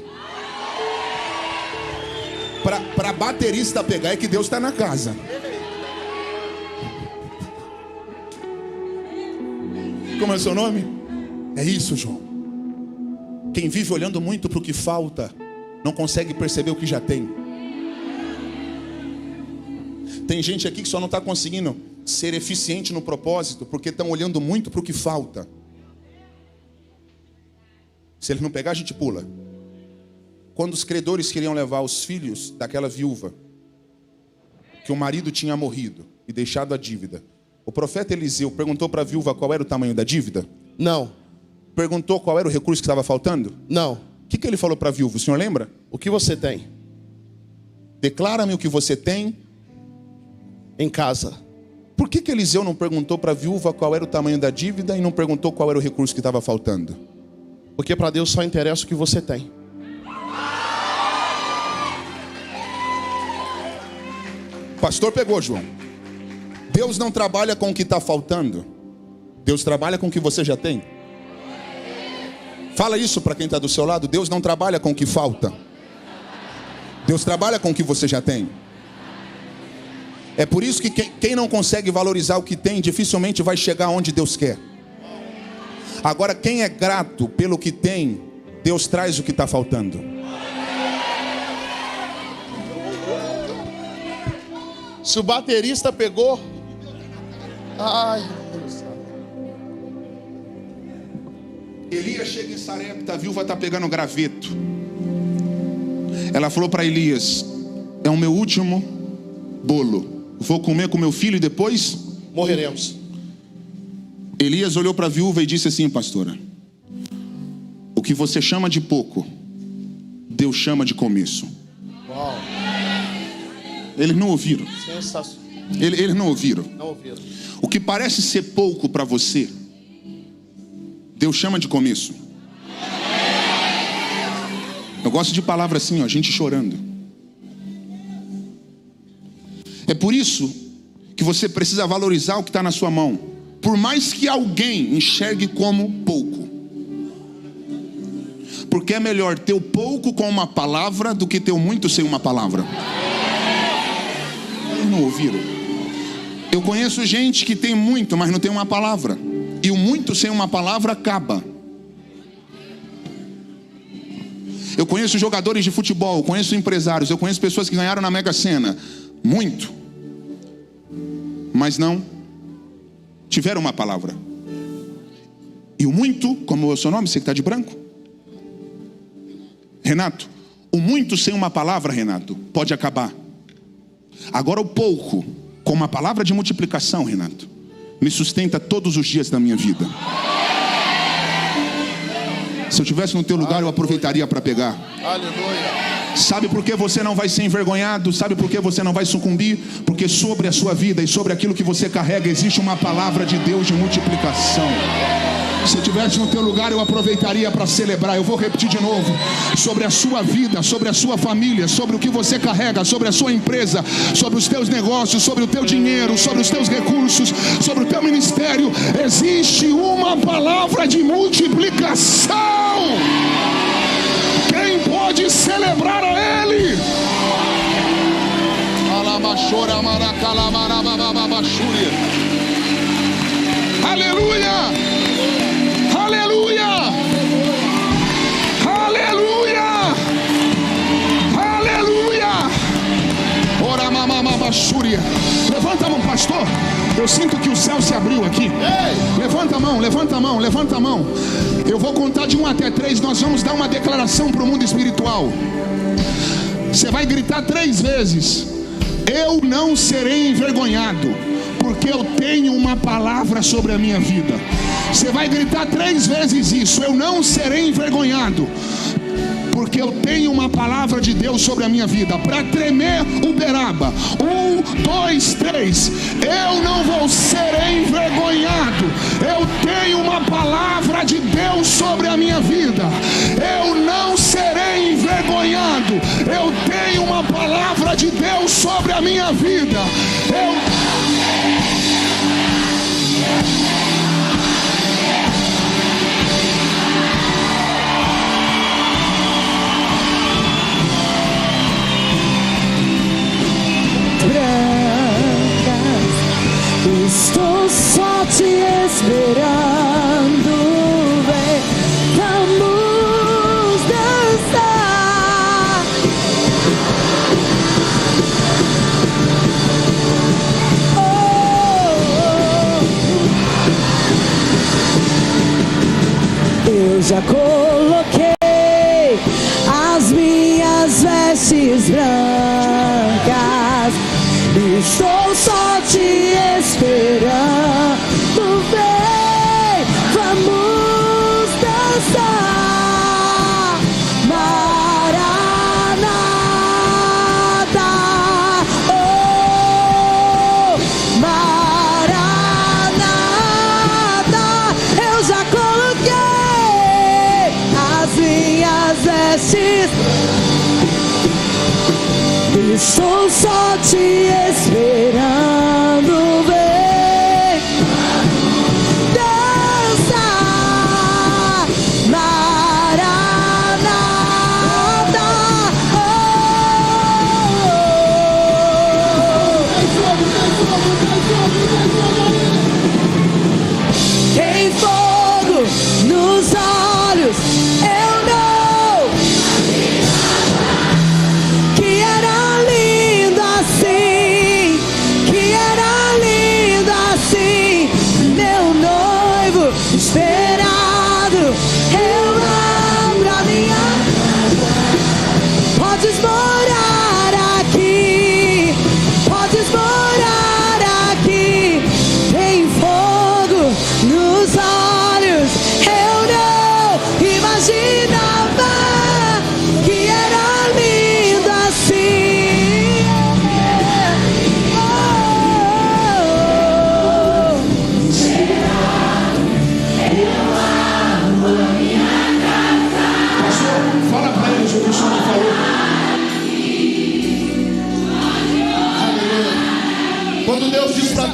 Para baterista pegar é que Deus está na casa. Como é o seu nome? É isso, João. Quem vive olhando muito para o que falta não consegue perceber o que já tem. Tem gente aqui que só não está conseguindo ser eficiente no propósito porque estão olhando muito para o que falta. Se eles não pegar, a gente pula. Quando os credores queriam levar os filhos daquela viúva, que o marido tinha morrido e deixado a dívida, o profeta Eliseu perguntou para a viúva qual era o tamanho da dívida? Não, Perguntou qual era o recurso que estava faltando? não. O que ele falou para a viúva? O senhor lembra? O que você tem Declara-me o que você tem. em casa? Por que Eliseu não perguntou para a viúva qual era o tamanho da dívida e não perguntou qual era o recurso que estava faltando? Porque para Deus só interessa o que você tem. Pastor pegou, João. Deus não trabalha com o que está faltando. Deus trabalha com o que você já tem. Fala isso para quem está do seu lado. Deus não trabalha com o que falta. Deus trabalha com o que você já tem. É por isso que quem não consegue valorizar o que tem, dificilmente vai chegar onde Deus quer. Agora, quem é grato pelo que tem, Deus traz o que está faltando. Se o baterista pegou... Ai, Elias chega em Sarepta, a viúva está pegando graveto. Ela falou para Elias: é o meu último bolo. Vou comer com meu filho e depois morreremos. Elias olhou para a viúva e disse assim: pastora, o que você chama de pouco, Deus chama de começo. Uau. Eles não ouviram. Sensacional. Eles não ouviram. Não ouviram. O que parece ser pouco para você, Deus chama de começo. Eu gosto de palavra assim, ó, gente chorando. É por isso que você precisa valorizar o que está na sua mão, por mais que alguém enxergue como pouco. Porque é melhor ter o pouco com uma palavra do que ter o muito sem uma palavra. Eles não ouviram. Eu conheço gente que tem muito, mas não tem uma palavra. E o muito sem uma palavra acaba. Eu conheço jogadores de futebol, eu conheço empresários, eu conheço pessoas que ganharam na Mega Sena muito, mas não tiveram uma palavra. E o muito, como é o seu nome? Você que está de branco? Renato. O muito sem uma palavra, Renato, pode acabar. Agora o pouco, com uma palavra de multiplicação, Renato, me sustenta todos os dias da minha vida. Se eu estivesse no teu lugar, eu aproveitaria para pegar. Aleluia. Sabe por que você não vai ser envergonhado? Sabe por que você não vai sucumbir? Porque sobre a sua vida e sobre aquilo que você carrega existe uma palavra de Deus de multiplicação. Se eu estivesse no teu lugar, eu aproveitaria para celebrar. Eu vou repetir de novo. Sobre a sua vida, sobre a sua família, sobre o que você carrega, sobre a sua empresa, sobre os teus negócios, sobre o teu dinheiro, sobre os teus recursos, sobre o teu ministério, existe uma palavra de multiplicação. Quem pode celebrar a Ele? Aleluia! Aleluia! Aleluia! Aleluia! Ora mamamabachúria. Levanta a mão, pastor. Eu sinto que o céu se abriu aqui. Levanta a mão, levanta a mão, levanta a mão. Eu vou contar de 1 até 3. Nós vamos dar uma declaração para o mundo espiritual. Você vai gritar 3 vezes: eu não serei envergonhado, porque eu tenho uma palavra sobre a minha vida. Você vai gritar 3 vezes isso: eu não serei envergonhado, porque eu tenho uma palavra de Deus sobre a minha vida. Para tremer Uberaba. 1, 2, 3. Eu não vou ser envergonhado. Eu tenho uma palavra de Deus sobre a minha vida. Eu não serei envergonhado. Eu tenho uma palavra de Deus sobre a minha vida. Estou só te esperando, vem, vamos dançar. Eu já coloquei as minhas vestes brancas. Estou só te esperando, vem, vamos dançar. Maranata, oh, Maranata. Eu já coloquei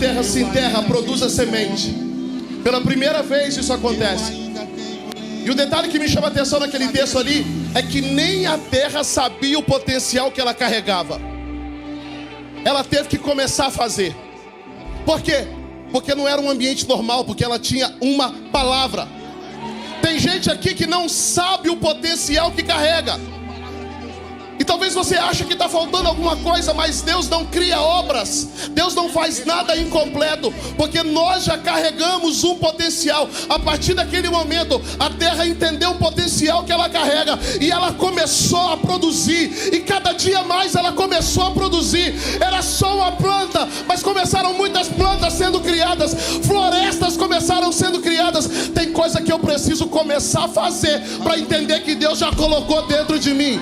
terra se enterra, produz a semente. Pela primeira vez isso acontece. E o detalhe que me chama a atenção naquele texto ali é que nem a terra sabia o potencial que ela carregava. Ela teve que começar a fazer. Por quê? Porque não era um ambiente normal, porque ela tinha uma palavra. Tem gente aqui que não sabe o potencial que carrega. E talvez você ache que está faltando alguma coisa, mas Deus não cria obras, Deus não faz nada incompleto, porque nós já carregamos um potencial. A partir daquele momento, a terra entendeu o potencial que ela carrega, e ela começou a produzir, e cada dia mais ela começou a produzir. Era só uma planta, mas começaram muitas plantas sendo criadas, florestas começaram sendo criadas. Tem coisa que eu preciso começar a fazer, para entender que Deus já colocou dentro de mim.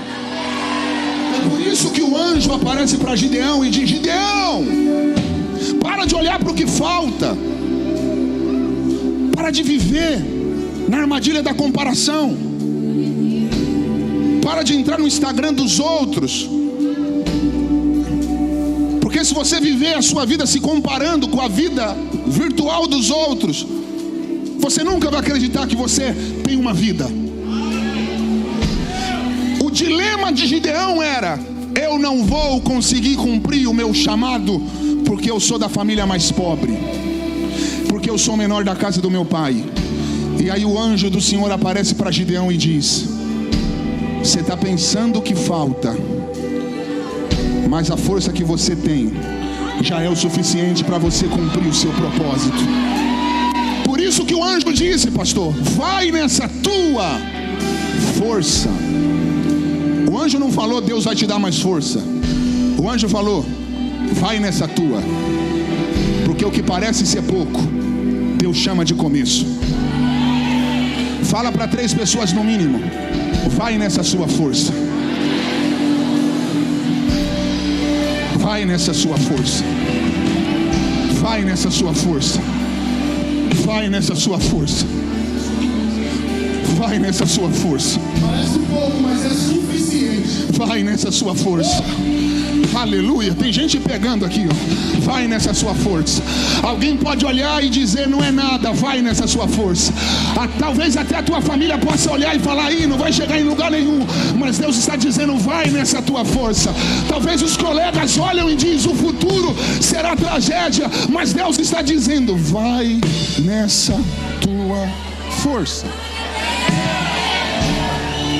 Por isso que o anjo aparece para Gideão e diz: Gideão, para de olhar para o que falta, para de viver na armadilha da comparação, para de entrar no Instagram dos outros, porque se você viver a sua vida se comparando com a vida virtual dos outros, você nunca vai acreditar que você tem uma vida. O dilema de Gideão era: eu não vou conseguir cumprir o meu chamado, porque eu sou da família mais pobre, porque eu sou o menor da casa do meu pai. E aí o anjo do Senhor aparece para Gideão e diz: você está pensando que falta, mas a força que você tem já é o suficiente para você cumprir o seu propósito. Por isso que o anjo disse, pastor, vai nessa tua força. O anjo não falou: Deus vai te dar mais força. O anjo falou: vai nessa tua, porque o que parece ser pouco, Deus chama de começo. Fala para 3 pessoas no mínimo: vai nessa sua força. Vai nessa sua força. Vai nessa sua força. Vai nessa sua força. Vai nessa sua força. Parece pouco, mas é suficiente. Vai nessa sua força. Aleluia. Tem gente pegando aqui, ó. Vai nessa sua força. Alguém pode olhar e dizer: não é nada. Vai nessa sua força. Talvez até a tua família possa olhar e falar: aí não vai chegar em lugar nenhum. Mas Deus está dizendo: vai nessa tua força. Talvez os colegas olham e dizem: o futuro será tragédia. Mas Deus está dizendo: vai nessa tua força.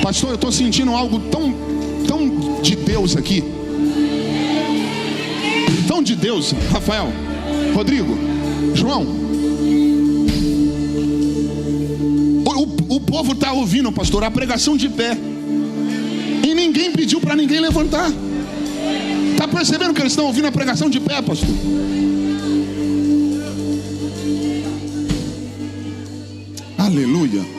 Pastor, eu estou sentindo algo tão de Deus aqui. Tão de Deus. Rafael, Rodrigo, João. O povo está ouvindo, pastor, a pregação de pé. E ninguém pediu para ninguém levantar. Está percebendo que eles estão ouvindo a pregação de pé, pastor? Aleluia.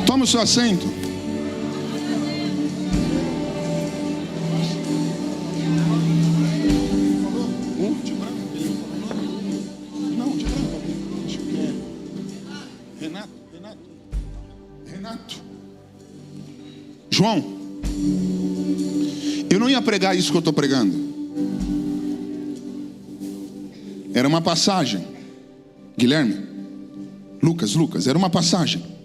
Toma o seu assento. De branco? Não, de branco. Acho que é Renato. João, eu não ia pregar isso que eu estou pregando. Era uma passagem. Guilherme, Lucas, era uma passagem.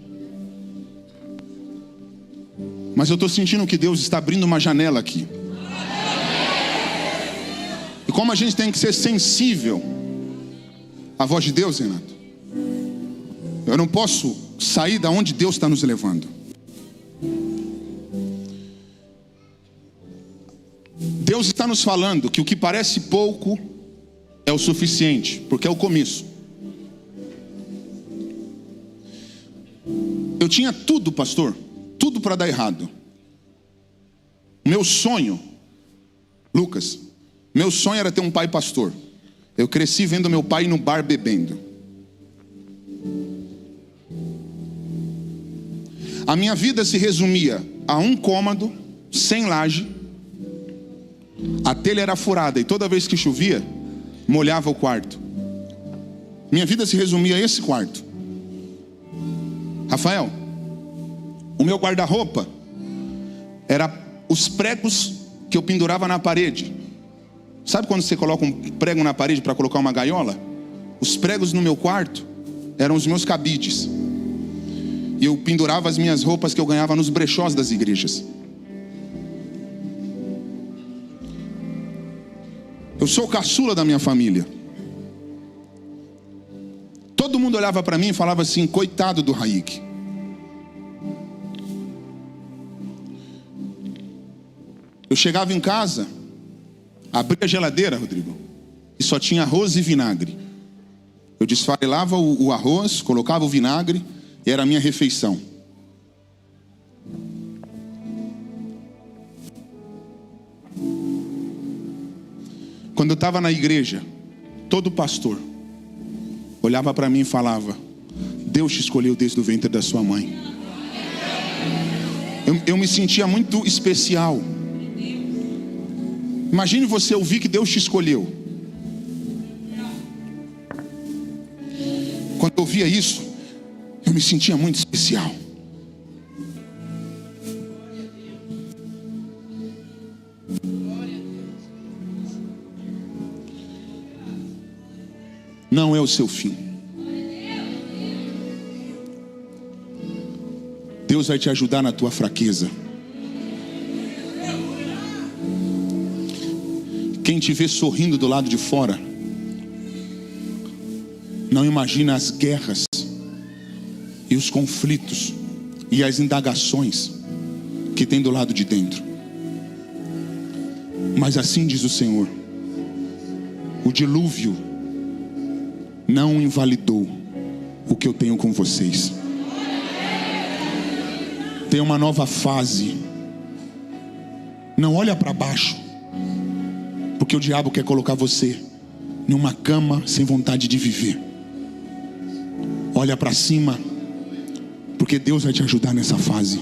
Mas eu estou sentindo que Deus está abrindo uma janela aqui. E como a gente tem que ser sensível à voz de Deus, Renato, eu não posso sair da onde Deus está nos levando. Deus está nos falando que o que parece pouco é o suficiente, porque é o começo. Eu tinha tudo, pastor, tudo para dar errado. Meu sonho, Lucas, meu sonho era ter um pai pastor. Eu cresci vendo meu pai no bar bebendo. A minha vida se resumia a um cômodo, sem laje. A telha era furada e toda vez que chovia, molhava o quarto. Minha vida se resumia a esse quarto. Rafael, O meu guarda-roupa era os pregos que eu pendurava na parede. Sabe quando você coloca um prego na parede para colocar uma gaiola? Os pregos no meu quarto eram os meus cabides. E eu pendurava as minhas roupas que eu ganhava nos brechós das igrejas. Eu sou o caçula da minha família. Todo mundo olhava para mim e falava assim: coitado do Raik. Eu chegava em casa, abria a geladeira, Rodrigo, e só tinha arroz e vinagre. Eu desfarelava o arroz, colocava o vinagre, e era a minha refeição. Quando eu estava na igreja, todo pastor olhava para mim e falava: Deus te escolheu desde o ventre da sua mãe. Eu me sentia muito especial. Imagine você ouvir que Deus te escolheu. Quando eu ouvia isso, eu me sentia muito especial. Não é o seu fim. Deus vai te ajudar na tua fraqueza. Quem te vê sorrindo do lado de fora não imagina as guerras e os conflitos e as indagações que tem do lado de dentro. Mas assim diz o Senhor: o dilúvio não invalidou o que eu tenho com vocês. Tem uma nova fase. Não olha para baixo, porque o diabo quer colocar você em uma cama sem vontade de viver. Olha para cima, porque Deus vai te ajudar nessa fase.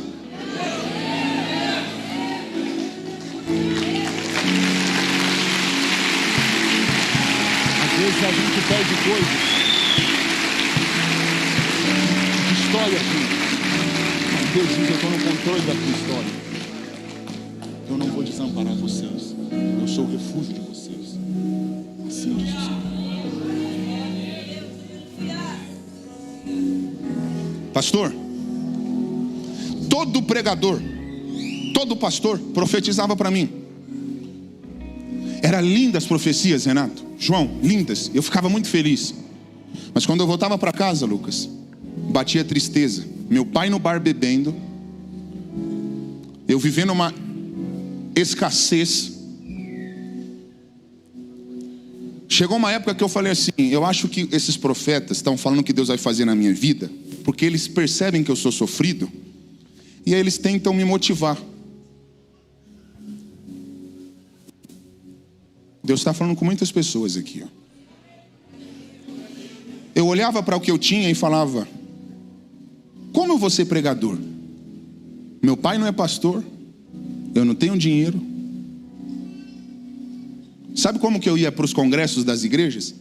Às vezes a gente perde coisas, destrói aqui. Mas Deus diz: eu estou no controle da tua história. Eu não vou desamparar vocês. Eu sou o refúgio de vocês. Assim diz o Senhor. Pastor, todo pregador, todo pastor profetizava para mim. Era lindas as profecias, Renato, João, lindas. Eu ficava muito feliz. Mas quando eu voltava para casa, Lucas, batia tristeza. Meu pai no bar bebendo, eu vivendo uma escassez. Chegou uma época que eu falei assim: eu acho que esses profetas estão falando o que Deus vai fazer na minha vida, porque eles percebem que eu sou sofrido, e aí eles tentam me motivar. Deus está falando com muitas pessoas aqui, ó. Eu olhava para o que eu tinha e falava: como eu vou ser pregador? Meu pai não é pastor, eu não tenho dinheiro. Sabe como que eu ia para os congressos das igrejas?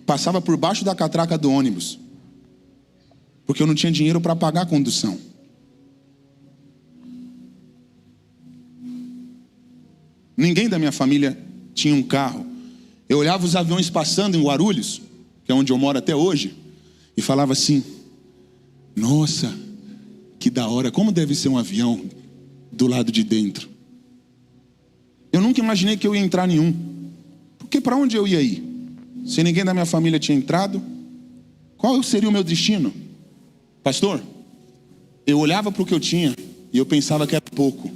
Passava por baixo da catraca do ônibus, porque eu não tinha dinheiro para pagar a condução. Ninguém da minha família tinha um carro. Eu olhava os aviões passando em Guarulhos, que é onde eu moro até hoje, e falava assim: nossa, que da hora, como deve ser um avião do lado de dentro. Eu nunca imaginei que eu ia entrar em um, porque para onde eu ia ir? Se ninguém da minha família tinha entrado, qual seria o meu destino? Pastor, eu olhava para o que eu tinha e eu pensava que era pouco.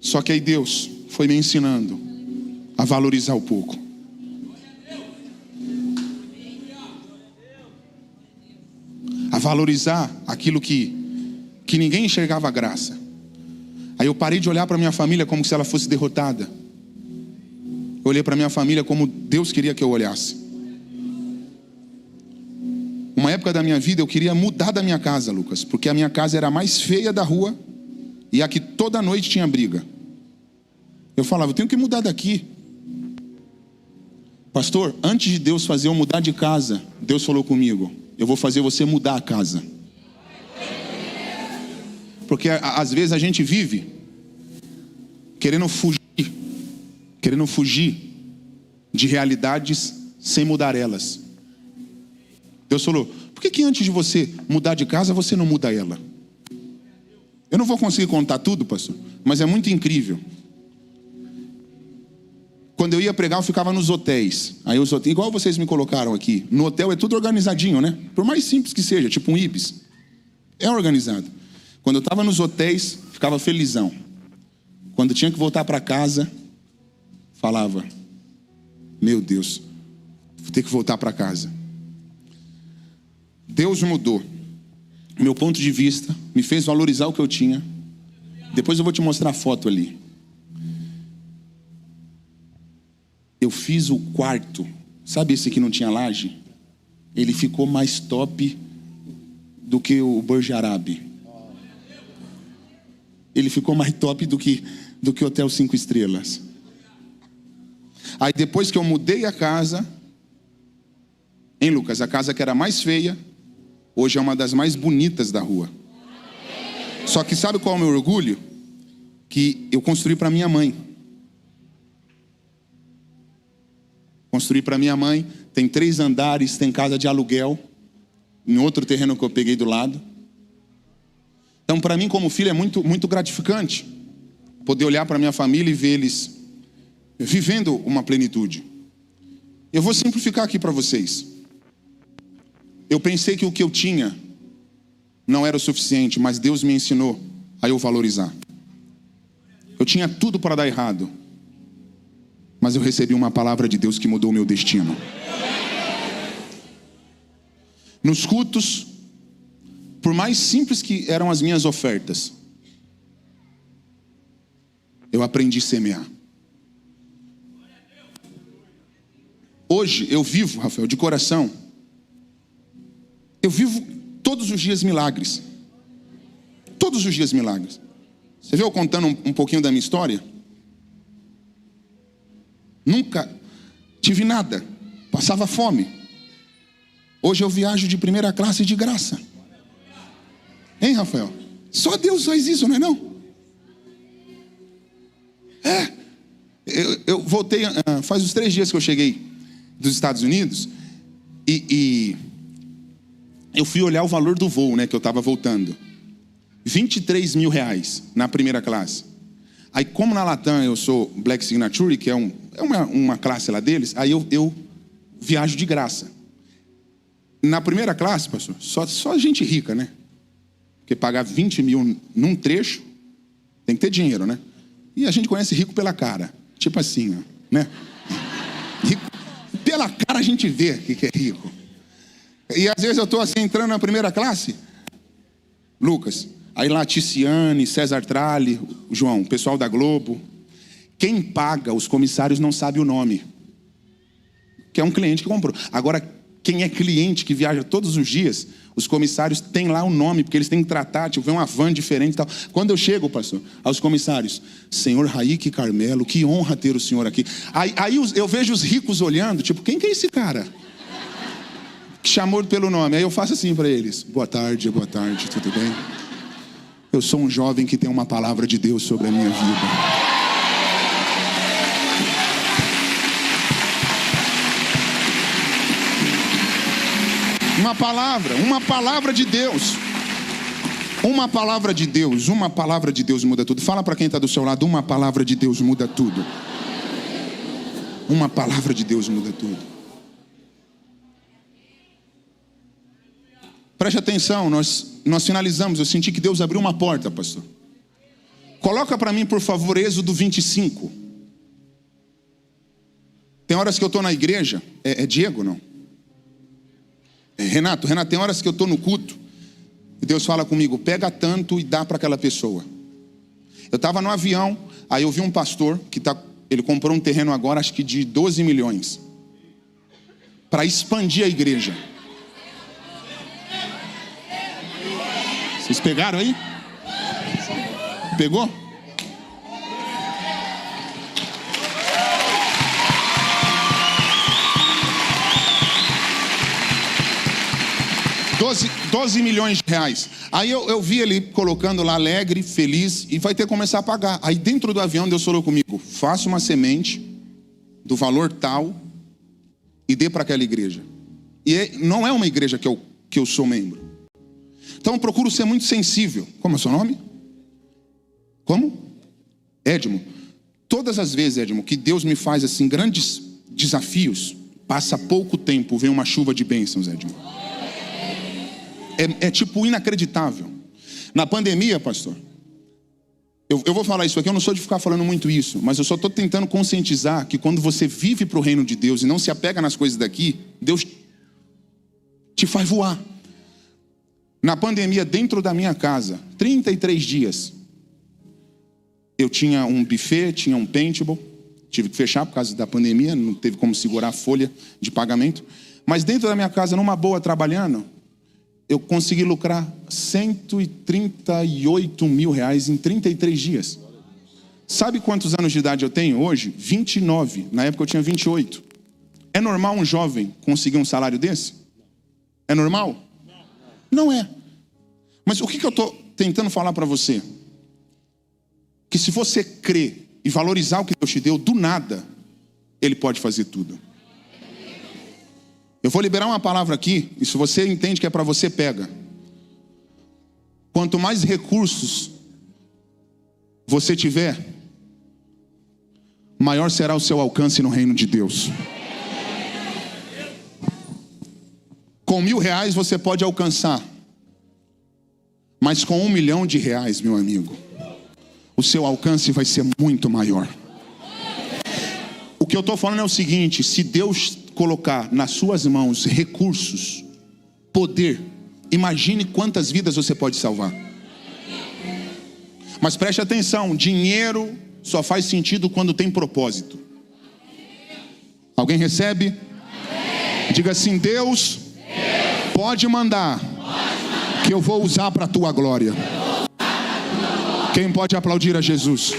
Só que aí Deus foi me ensinando a valorizar o pouco. A valorizar aquilo que ninguém enxergava graça. Aí eu parei de olhar para minha família como se ela fosse derrotada. Eu olhei para minha família como Deus queria que eu olhasse. Uma época da minha vida eu queria mudar da minha casa, Lucas, porque a minha casa era a mais feia da rua e a que toda noite tinha briga. Eu falava: eu tenho que mudar daqui. Pastor, antes de Deus fazer eu mudar de casa, Deus falou comigo: eu vou fazer você mudar a casa. Porque às vezes a gente vive querendo fugir de realidades sem mudar elas. Deus falou, por que antes de você mudar de casa, você não muda ela? Eu não vou conseguir contar tudo, pastor, mas é muito incrível. Quando eu ia pregar, eu ficava nos hotéis. Aí os hotéis, igual vocês me colocaram aqui, no hotel é tudo organizadinho, né? Por mais simples que seja, tipo um Ibis. É organizado. Quando eu estava nos hotéis, ficava felizão. Quando tinha que voltar para casa, falava, meu Deus, vou ter que voltar para casa. Deus mudou meu ponto de vista, me fez valorizar o que eu tinha. Depois eu vou te mostrar a foto ali. Eu fiz o quarto, sabe esse que não tinha laje? Ele ficou mais top do que o Burj Arab. Ele ficou mais top do que Hotel 5 Estrelas. Aí depois que eu mudei a casa, hein, Lucas? A casa que era mais feia, hoje é uma das mais bonitas da rua. Só que sabe qual é o meu orgulho? Que eu construí para minha mãe. Construí para minha mãe, tem 3 andares, tem casa de aluguel, em outro terreno que eu peguei do lado. Então, para mim, como filho, é muito, muito gratificante poder olhar para minha família e ver eles vivendo uma plenitude. Eu vou simplificar aqui para vocês. Eu pensei que o que eu tinha não era o suficiente, mas Deus me ensinou a eu valorizar. Eu tinha tudo para dar errado, mas eu recebi uma palavra de Deus que mudou o meu destino. Nos cultos, por mais simples que eram as minhas ofertas, eu aprendi a semear. Hoje eu vivo, Rafael, de coração, eu vivo todos os dias milagres. Todos os dias milagres. Você viu eu contando um pouquinho da minha história? Nunca tive nada, passava fome. Hoje eu viajo de primeira classe de graça. Hein, Rafael? Só Deus faz isso, não é não? Eu voltei, faz uns 3 dias que eu cheguei dos Estados Unidos e eu fui olhar o valor do voo, né, que eu estava voltando. 23 mil reais na primeira classe. Aí, como na Latam eu sou Black Signature, que é uma classe lá deles, aí eu viajo de graça. Na primeira classe, pastor, só gente rica, né? Porque pagar 20 mil num trecho, tem que ter dinheiro, né? E a gente conhece rico pela cara. Tipo assim, ó, né? Rico, pela cara a gente vê que é rico. E às vezes eu estou assim, entrando na primeira classe, Lucas, aí lá Ticiane, César Tralli, João, o pessoal da Globo. Quem paga, os comissários não sabem o nome. Que é um cliente que comprou. Agora, quem é cliente que viaja todos os dias, os comissários têm lá o nome, porque eles têm que tratar, tipo, vem uma van diferente e tal. Quando eu chego, pastor, aos comissários, senhor Raíque Carmelo, que honra ter o senhor aqui. Aí eu vejo os ricos olhando, tipo, quem que é esse cara? Que chamou pelo nome. Aí eu faço assim para eles, boa tarde, tudo bem? Eu sou um jovem que tem uma palavra de Deus sobre a minha vida. Uma palavra de Deus. Uma palavra de Deus muda tudo. Fala para quem está do seu lado, uma palavra de Deus muda tudo. Uma palavra de Deus muda tudo. Preste atenção, nós finalizamos. Eu senti que Deus abriu uma porta, pastor. Coloca para mim, por favor, Êxodo 25. Tem horas que eu estou na igreja. É Diego, não? Renato, tem horas que eu estou no culto e Deus fala comigo, pega tanto e dá para aquela pessoa. Eu estava no avião, aí eu vi um pastor ele comprou um terreno agora, acho que de 12 milhões para expandir a igreja. Vocês pegaram aí? Pegou? 12 milhões de reais. Aí eu vi ele colocando lá alegre, feliz, e vai ter que começar a pagar. Aí dentro do avião Deus falou comigo: faça uma semente do valor tal e dê para aquela igreja. E não é uma igreja que eu sou membro. Então eu procuro ser muito sensível. Como é o seu nome? Como? Edmo. Todas as vezes, Edmo, que Deus me faz assim grandes desafios, passa pouco tempo, vem uma chuva de bênçãos, Edmo. É tipo inacreditável. Na pandemia, pastor, eu vou falar isso aqui, eu não sou de ficar falando muito isso, mas eu só estou tentando conscientizar que quando você vive para o reino de Deus e não se apega nas coisas daqui, Deus te faz voar. Na pandemia, dentro da minha casa, 33 dias, eu tinha um buffet, tinha um paintball, tive que fechar por causa da pandemia, não teve como segurar a folha de pagamento, mas dentro da minha casa, numa boa, trabalhando, eu consegui lucrar 138 mil reais em 33 dias. Sabe quantos anos de idade eu tenho hoje? 29. Na época eu tinha 28. É normal um jovem conseguir um salário desse? É normal? Não é. Mas o que eu estou tentando falar para você? Que se você crer e valorizar o que Deus te deu, do nada, Ele pode fazer tudo. Eu vou liberar uma palavra aqui, e se você entende que é para você, pega. Quanto mais recursos você tiver, maior será o seu alcance no reino de Deus. Com R$1.000 você pode alcançar, mas com R$1 milhão, meu amigo, o seu alcance vai ser muito maior. O que eu estou falando é o seguinte: se Deus colocar nas suas mãos recursos, poder, imagine quantas vidas você pode salvar. Mas preste atenção, dinheiro só faz sentido quando tem propósito. Alguém recebe? Diga assim: Deus pode mandar, que eu vou usar para a tua glória. Quem pode aplaudir a Jesus?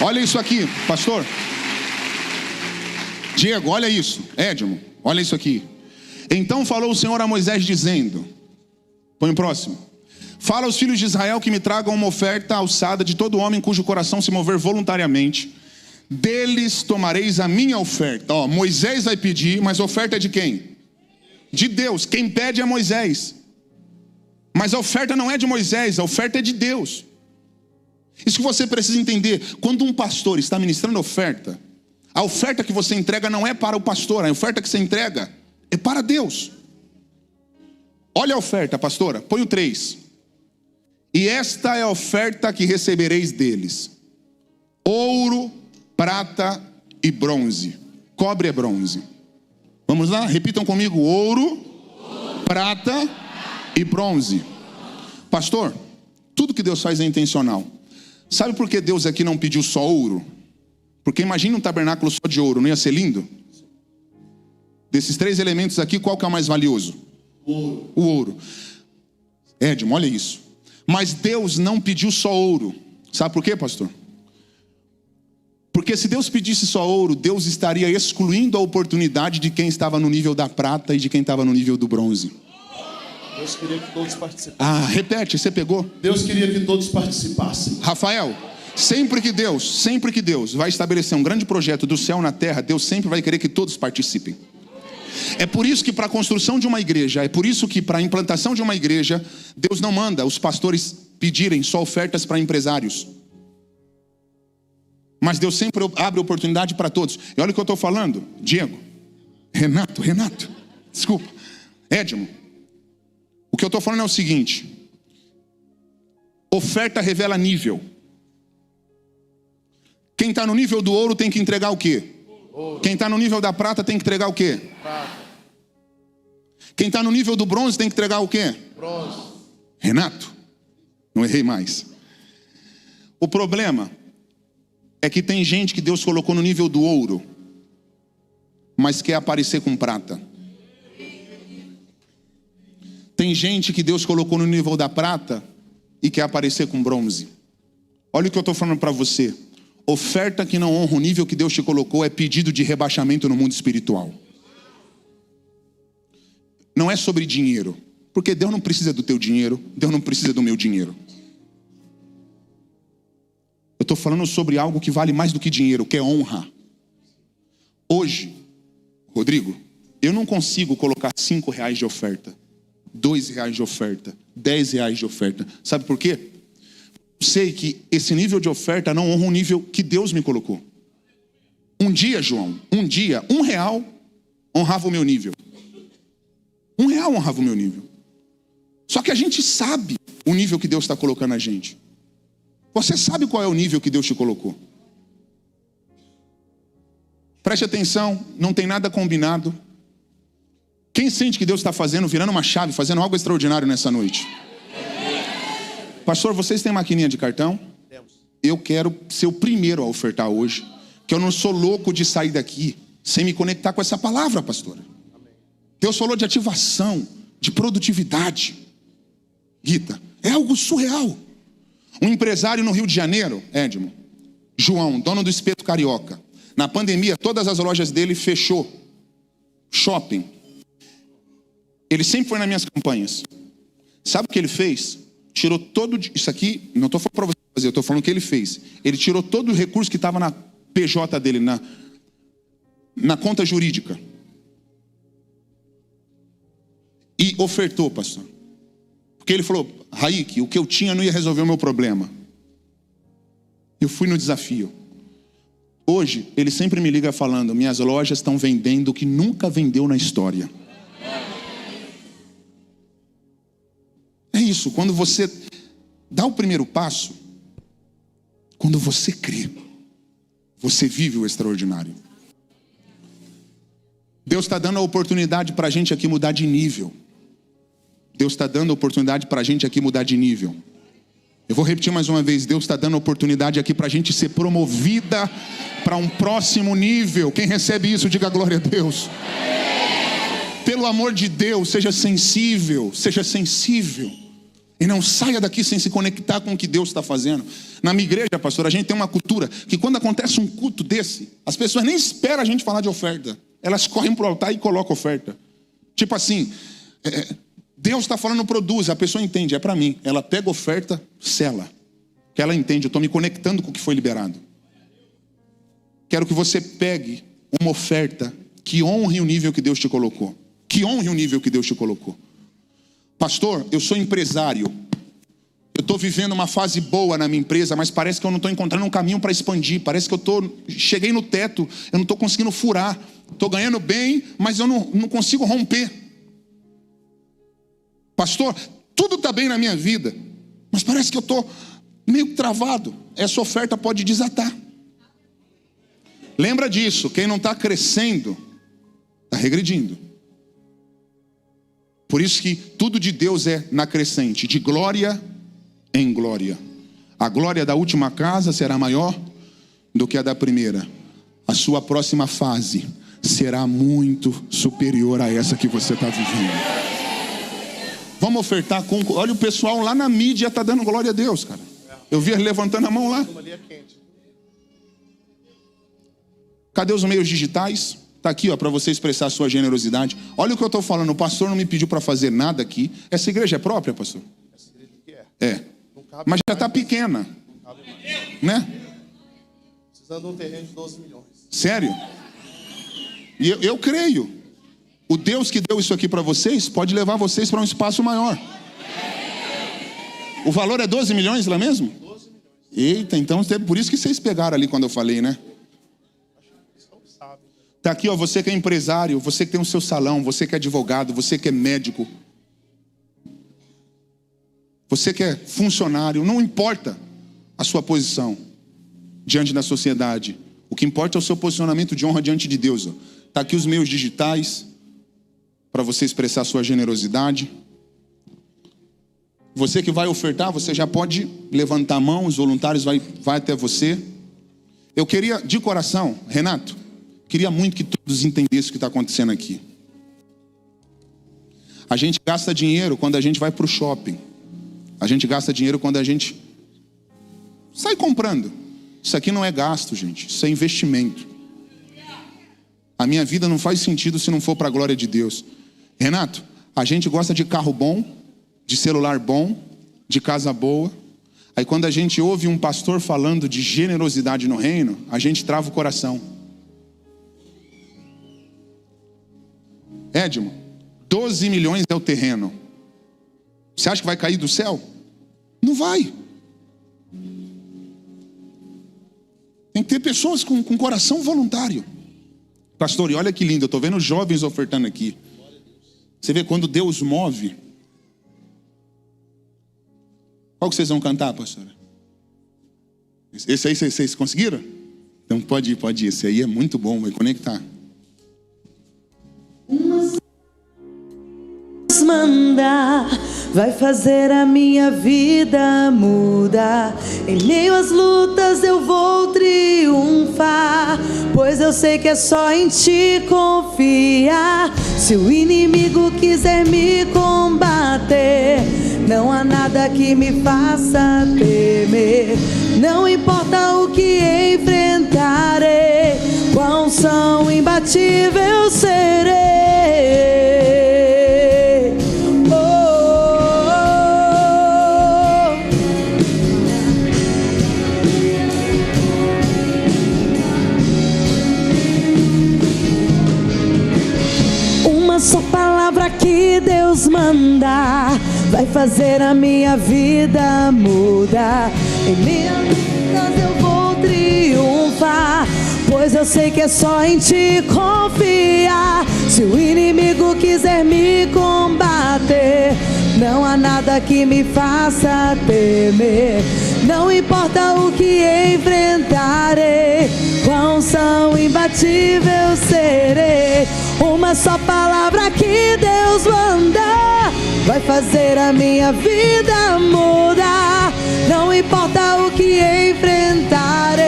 Olha isso aqui, pastor. Diego, olha isso. Edmo, olha isso aqui. Então falou o Senhor a Moisés dizendo, põe o próximo: fala aos filhos de Israel que me tragam uma oferta alçada de todo homem cujo coração se mover voluntariamente. Deles tomareis a minha oferta. Ó, Moisés vai pedir, mas a oferta é de quem? De Deus. Quem pede é Moisés. Mas a oferta não é de Moisés, a oferta é de Deus. Isso que você precisa entender. Quando um pastor está ministrando oferta, a oferta que você entrega não é para o pastor, a oferta que você entrega é para Deus. Olha a oferta, pastora, põe o 3. E esta é a oferta que recebereis deles: ouro, prata e bronze. Cobre é bronze. Vamos lá, repitam comigo: ouro, prata e bronze. Pastor, tudo que Deus faz é intencional. Sabe por que Deus aqui não pediu só ouro? Porque imagina um tabernáculo só de ouro, não ia ser lindo? Desses 3 elementos aqui, qual que é o mais valioso? O ouro. Edmo, olha isso. Mas Deus não pediu só ouro. Sabe por quê, pastor? Porque se Deus pedisse só ouro, Deus estaria excluindo a oportunidade de quem estava no nível da prata e de quem estava no nível do bronze. Deus queria que todos participassem. Ah, repete, você pegou? Deus queria que todos participassem. Rafael, sempre que Deus vai estabelecer um grande projeto do céu na terra, Deus sempre vai querer que todos participem. É por isso que para a construção de uma igreja, é por isso que para a implantação de uma igreja, Deus não manda os pastores pedirem só ofertas para empresários. Mas Deus sempre abre oportunidade para todos. E olha o que eu estou falando, Diego, Renato, desculpa, Edmo. O que eu estou falando é o seguinte: oferta revela nível. Quem está no nível do ouro tem que entregar o quê? Ouro. Quem está no nível da prata tem que entregar o quê? Prata. Quem está no nível do bronze tem que entregar o quê? Bronze. Renato, não errei mais. O problema é que tem gente que Deus colocou no nível do ouro, mas quer aparecer com prata. Tem gente que Deus colocou no nível da prata e quer aparecer com bronze. Olha o que eu estou falando para você. Oferta que não honra o nível que Deus te colocou é pedido de rebaixamento no mundo espiritual. não é sobre dinheiro. Porque Deus não precisa do teu dinheiro, Deus não precisa do meu dinheiro. Eu estou falando sobre algo que vale mais do que dinheiro, que é honra. Hoje, Rodrigo, eu não consigo colocar R$5 de oferta, R$2 de oferta, R$10 de oferta. Sabe por quê? Eu sei que esse nível de oferta não honra o nível que Deus me colocou. Um dia, João, R$1 honrava o meu nível. R$1 honrava o meu nível. Só que a gente sabe o nível que Deus está colocando a gente. Você sabe qual é o nível que Deus te colocou. Preste atenção, não tem nada combinado. Quem sente que Deus está fazendo, virando uma chave, fazendo algo extraordinário nessa noite? Pastor, vocês têm maquininha de cartão? Eu quero ser o primeiro a ofertar hoje. Que eu não sou louco de sair daqui sem me conectar com essa palavra, pastora. Deus falou de ativação, de produtividade. Rita, é algo surreal. Um empresário no Rio de Janeiro, Edmo, João, dono do Espeto Carioca. Na pandemia, todas as lojas dele fechou. Shopping. Ele sempre foi nas minhas campanhas. Sabe o que ele fez? Tirou todo... Isso aqui, não estou falando para você fazer, eu estou falando o que ele fez. Ele tirou todo o recurso que estava na PJ dele, na conta jurídica. E ofertou, pastor. Porque ele falou, Raik, o que eu tinha não ia resolver o meu problema. Eu fui no desafio. Hoje, ele sempre me liga falando, minhas lojas estão vendendo o que nunca vendeu na história. É isso, quando você dá o primeiro passo, quando você crê, você vive o extraordinário. Deus está dando a oportunidade para a gente aqui mudar de nível. Deus está dando a oportunidade para a gente aqui mudar de nível. Eu vou repetir mais uma vez. Deus está dando a oportunidade aqui para a gente ser promovida para um próximo nível. Quem recebe isso, diga glória a Deus. Pelo amor de Deus, seja sensível. Seja sensível. E não saia daqui sem se conectar com o que Deus está fazendo. Na minha igreja, pastor, a gente tem uma cultura que quando acontece um culto desse, as pessoas nem esperam a gente falar de oferta. Elas correm para o altar e colocam oferta. Tipo assim... Deus está falando, produz, a pessoa entende, é para mim. Ela pega a oferta, sela. Que ela entende, eu estou me conectando com o que foi liberado. Quero que você pegue uma oferta que honre o nível que Deus te colocou. Que honre o nível que Deus te colocou. Pastor, eu sou empresário. Eu estou vivendo uma fase boa na minha empresa, mas parece que eu não estou encontrando um caminho para expandir. Parece que cheguei no teto, eu não estou conseguindo furar. Estou ganhando bem, mas eu não consigo romper. Pastor, tudo está bem na minha vida, mas parece que eu estou meio travado. Essa oferta pode desatar. Lembra disso, quem não está crescendo, está regredindo. Por isso que tudo de Deus é na crescente, de glória em glória. A glória da última casa será maior do que a da primeira. A sua próxima fase será muito superior a essa que você está vivendo. Vamos ofertar com... Olha, o pessoal lá na mídia está dando glória a Deus, cara. Eu vi eles levantando a mão lá. Cadê os meios digitais? Está aqui, ó, para você expressar a sua generosidade. Olha o que eu estou falando. O pastor não me pediu para fazer nada aqui. Essa igreja é própria, pastor? Essa igreja que é? É. Mas já está pequena. Né? Precisando de um terreno de 12 milhões. Sério? E eu creio. O Deus que deu isso aqui para vocês pode levar vocês para um espaço maior. O valor é 12 milhões lá mesmo? 12 milhões. Eita, então é por isso que vocês pegaram ali quando eu falei, né? Tá aqui, ó, você que é empresário, você que tem o seu salão, você que é advogado, você que é médico, você que é funcionário, não importa a sua posição diante da sociedade. O que importa é o seu posicionamento de honra diante de Deus. Tá aqui os meios digitais para você expressar a sua generosidade. Você que vai ofertar, você já pode levantar a mão, os voluntários vai até você. Eu queria, de coração, Renato, queria muito que todos entendessem o que está acontecendo aqui. A gente gasta dinheiro quando a gente vai para o shopping. A gente gasta dinheiro quando a gente sai comprando. Isso aqui não é gasto, gente. Isso é investimento. A minha vida não faz sentido se não for para a glória de Deus. Renato, A gente gosta de carro bom, de celular bom, de casa boa. Aí quando a gente ouve um pastor falando de generosidade no reino, a gente trava o coração. Edmo, 12 milhões é o terreno. Você acha que vai cair do céu? Não vai. Tem que ter pessoas com coração voluntário. Pastor, e olha que lindo, eu estou vendo jovens ofertando aqui. Você vê quando Deus move. Qual que vocês vão cantar, pastora? Esse aí vocês conseguiram? Então pode ir. Esse aí é muito bom, vai conectar. Manda, vai fazer a minha vida mudar. Em meio às lutas eu vou triunfar, pois eu sei que é só em ti confiar. Se o inimigo quiser me combater, não há nada que me faça temer. Não importa o que enfrentarei, com a unção imbatível serei. Só palavra que Deus mandar vai fazer a minha vida mudar. Em minhas lutas eu vou triunfar, pois eu sei que é só em ti confiar. Se o inimigo quiser me combater, não há nada que me faça temer. Não importa o que enfrentarei, com a unção imbatível serei. Uma só palavra que Deus mandar vai fazer a minha vida mudar. Não importa o que enfrentarei.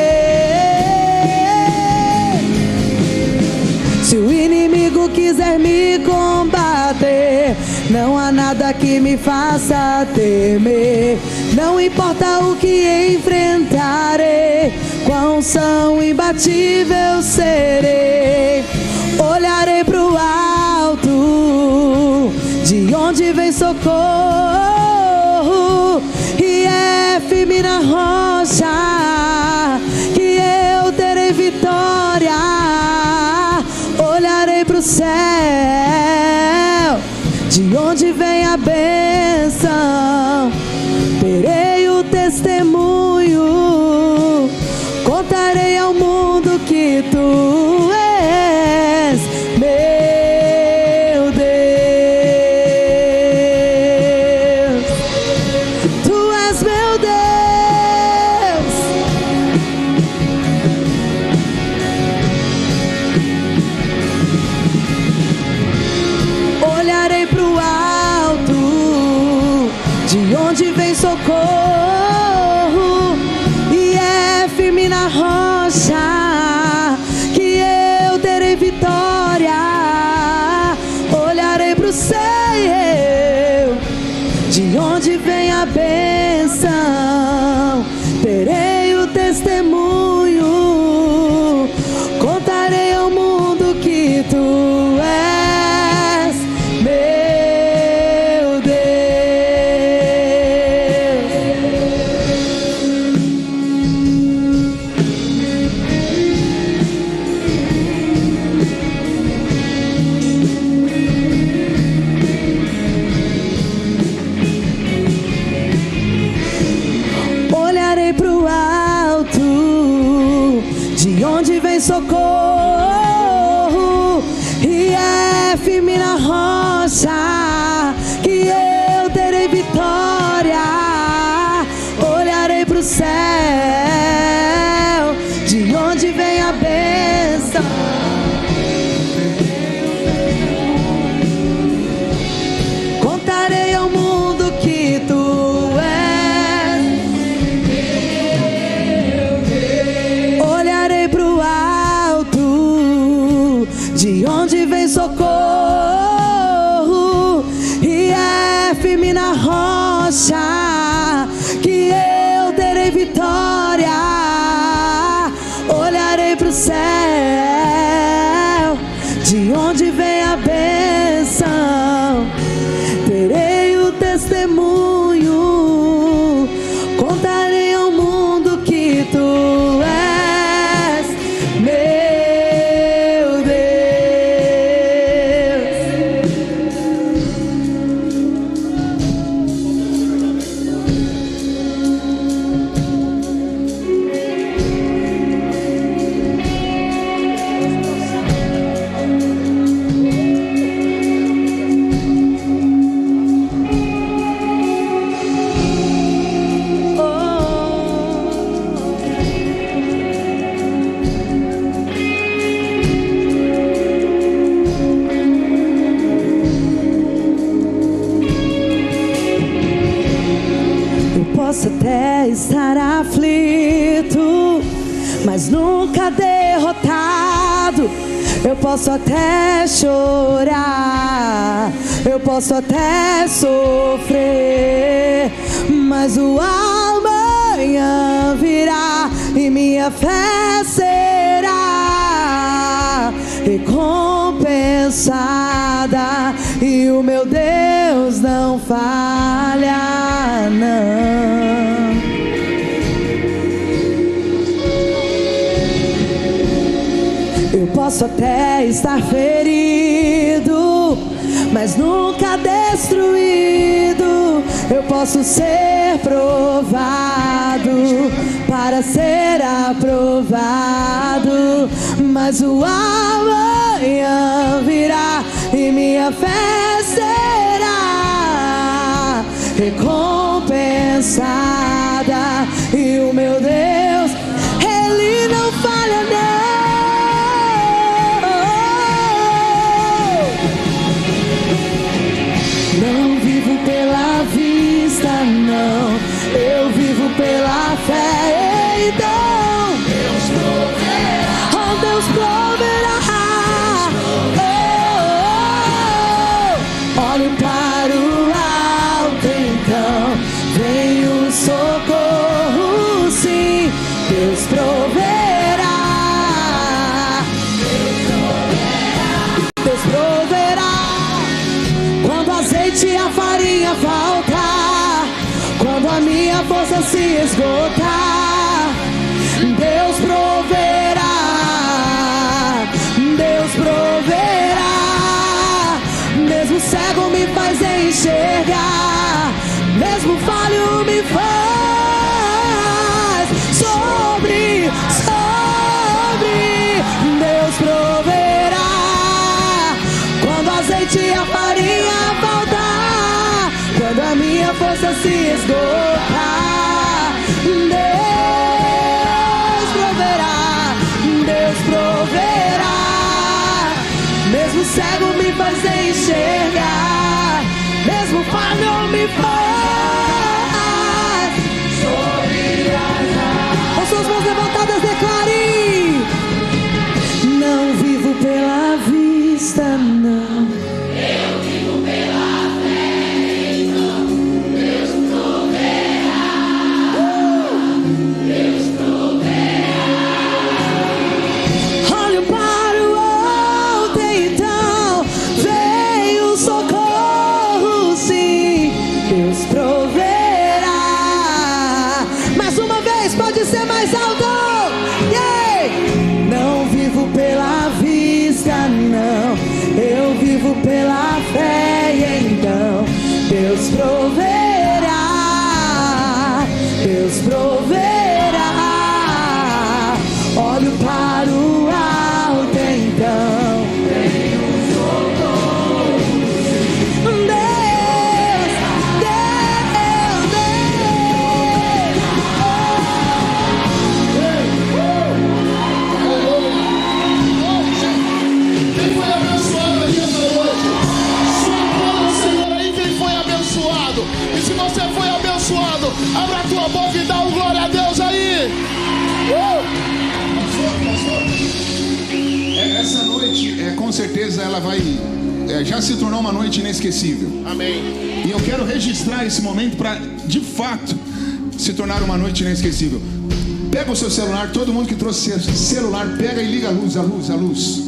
Se o inimigo quiser me combater, não há nada que me faça temer. Não importa o que enfrentarei, com a unção imbatível serei. Olharei pro alto, de onde vem socorro, e é firme na rocha que eu terei vitória. Olharei pro céu, de onde vem a bênção, terei o testemunho, contarei ao mundo que tu és meu Deus. Tu és meu Deus. Olharei pro alto, de onde vem socorro, e é firme na rocha que eu terei vitória. Olharei pro céu, de onde vem a bênção, terei o testemunho, contarei ao mundo que tu és meu Deus. Olharei pro alto, de onde vem socorro, e é firme na rocha que eu terei vitória. Olharei pro céu, de onde vem a bênção, contarei ao mundo que tu és. Olharei pro alto, de onde vem socorro, e é firme na rocha que eu terei vitória. Olharei pro céu, de onde vem a bênção, posso até estar aflito, mas nunca derrotado. Eu posso até chorar, eu posso até sofrer, mas o amanhã virá e minha fé será recompensada, e o meu Deus não falha, não. Eu posso até estar ferido, mas nunca destruído. Eu posso ser provado para ser aprovado, mas o amanhã virá e minha fé será recompensada, e o meu Deus, Ele não falha, não. Não vivo pela vista, não, eu vivo pela fé. Então Deus proverá, oh Deus proverá, oh, oh, oh. Olho para o alto, então vem o socorro, sim, Deus proverá, Deus proverá. Quando o azeite e a farinha faltar, quando a minha força se esgotar, Deus proverá, Deus proverá. Mesmo cego me faz enxergar, mesmo falho me faz sobre, Deus proverá. Quando o azeite e a farinha faltar, quando a minha força se esgotar, Deus proverá, Deus proverá. Mesmo cego me faz enxergar, mesmo falho me faz sobre as águas. Com suas mãos levantadas declare: não vivo pela vista, não, eu vivo pela fé. Então Deus proverá, Deus proverá. Olho para o alto, então vem o socorro, sim, Deus proverá. Mais uma vez, pode ser mais alto. Yeah! Não vivo pela vista, não, eu vivo pela fé. E então Deus proverá, Deus proverá. Olho para o alto, então vem o socorro. Deus, Deus, Quem foi abençoado aqui essa noite? Sua mão, Senhor, aí quem foi abençoado. E se você foi abençoado, abra a tua boca e dá um glória a Deus aí. Essa noite, com certeza, ela vai. Já se tornou uma noite inesquecível. Amém. E eu quero registrar esse momento para, de fato, se tornar uma noite inesquecível. Pega o seu celular, todo mundo que trouxe celular, pega e liga a luz, a luz, a luz.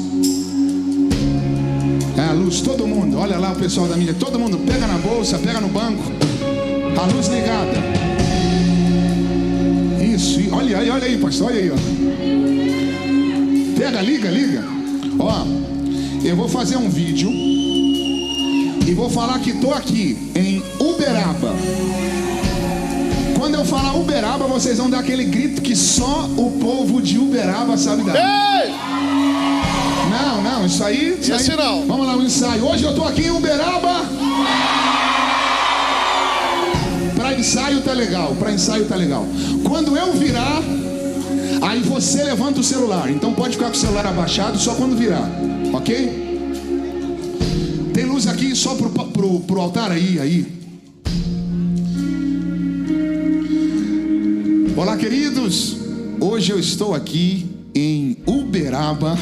A luz, todo mundo. Olha lá o pessoal da mídia, todo mundo pega na bolsa, pega no banco. A luz ligada. Isso, olha aí, pastor, olha aí, ó. Pega, liga. Ó, eu vou fazer um vídeo e vou falar que tô aqui em Uberaba. Quando eu falar Uberaba, vocês vão dar aquele grito que só o povo de Uberaba sabe dar. Ei! Não, isso aí. Não. Vamos lá, o ensaio. Hoje eu tô aqui em Uberaba. Para ensaio tá legal. Quando eu virar, aí você levanta o celular. Então pode ficar com o celular abaixado só quando virar, ok? Tem luz aqui só pro altar aí. Olá, queridos. Hoje eu estou aqui em Uberaba,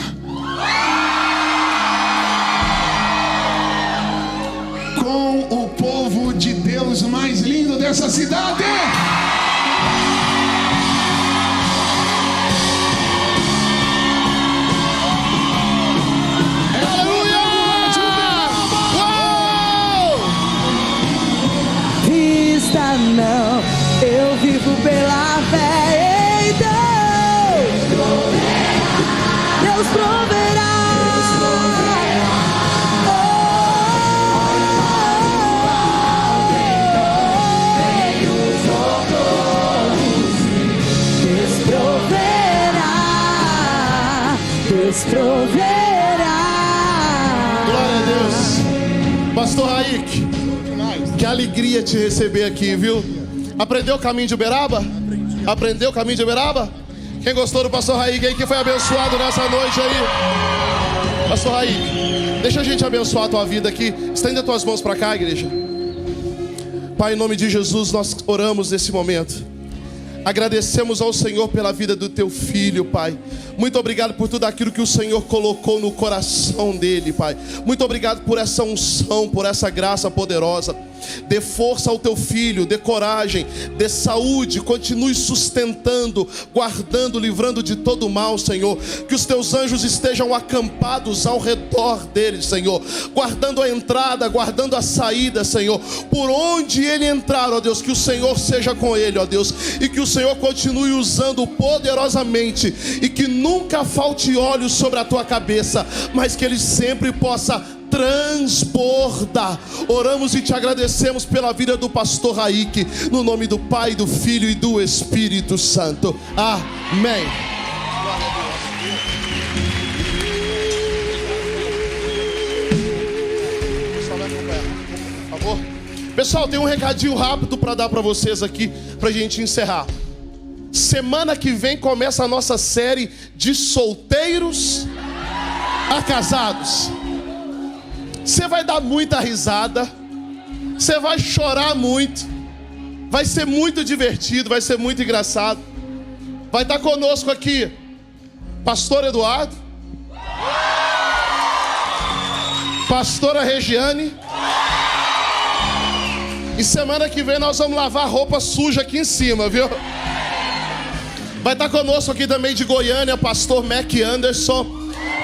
com o povo de Deus mais lindo dessa cidade. Não, eu vivo pela fé, então Deus proverá. Deus proverá. Glória a Deus. Pastor Raik, que alegria te receber aqui, viu? Aprendeu o caminho de Uberaba? Aprendeu o caminho de Uberaba? Quem gostou do pastor Raik aí, que foi abençoado nessa noite aí? Pastor Raik, deixa a gente abençoar a tua vida aqui. Estenda as tuas mãos para cá, igreja. Pai, em nome de Jesus, nós oramos nesse momento. Agradecemos ao Senhor pela vida do teu filho, Pai. Muito obrigado por tudo aquilo que o Senhor colocou no coração dele, Pai. Muito obrigado por essa unção, por essa graça poderosa. Dê força ao teu filho, dê coragem, dê saúde, continue sustentando, guardando, livrando de todo mal, Senhor. Que os teus anjos estejam acampados ao redor dele, Senhor, guardando a entrada, guardando a saída, Senhor. Por onde ele entrar, ó Deus, que o Senhor seja com ele, ó Deus, e que o Senhor continue usando poderosamente, e que nunca falte óleo sobre a tua cabeça, mas que ele sempre possa transbordar. Oramos e te agradecemos pela vida do pastor Raik, no nome do Pai, do Filho e do Espírito Santo. Amém. Por favor. Pessoal, tem um recadinho rápido para dar para vocês aqui, para a gente encerrar. Semana que vem começa a nossa série de solteiros a casados. Você vai dar muita risada, você vai chorar muito, vai ser muito divertido, vai ser muito engraçado. Vai estar conosco aqui pastor Eduardo, pastora Regiane, e semana que vem nós vamos lavar roupa suja aqui em cima, viu? Vai estar conosco aqui também de Goiânia, pastor Mac Anderson.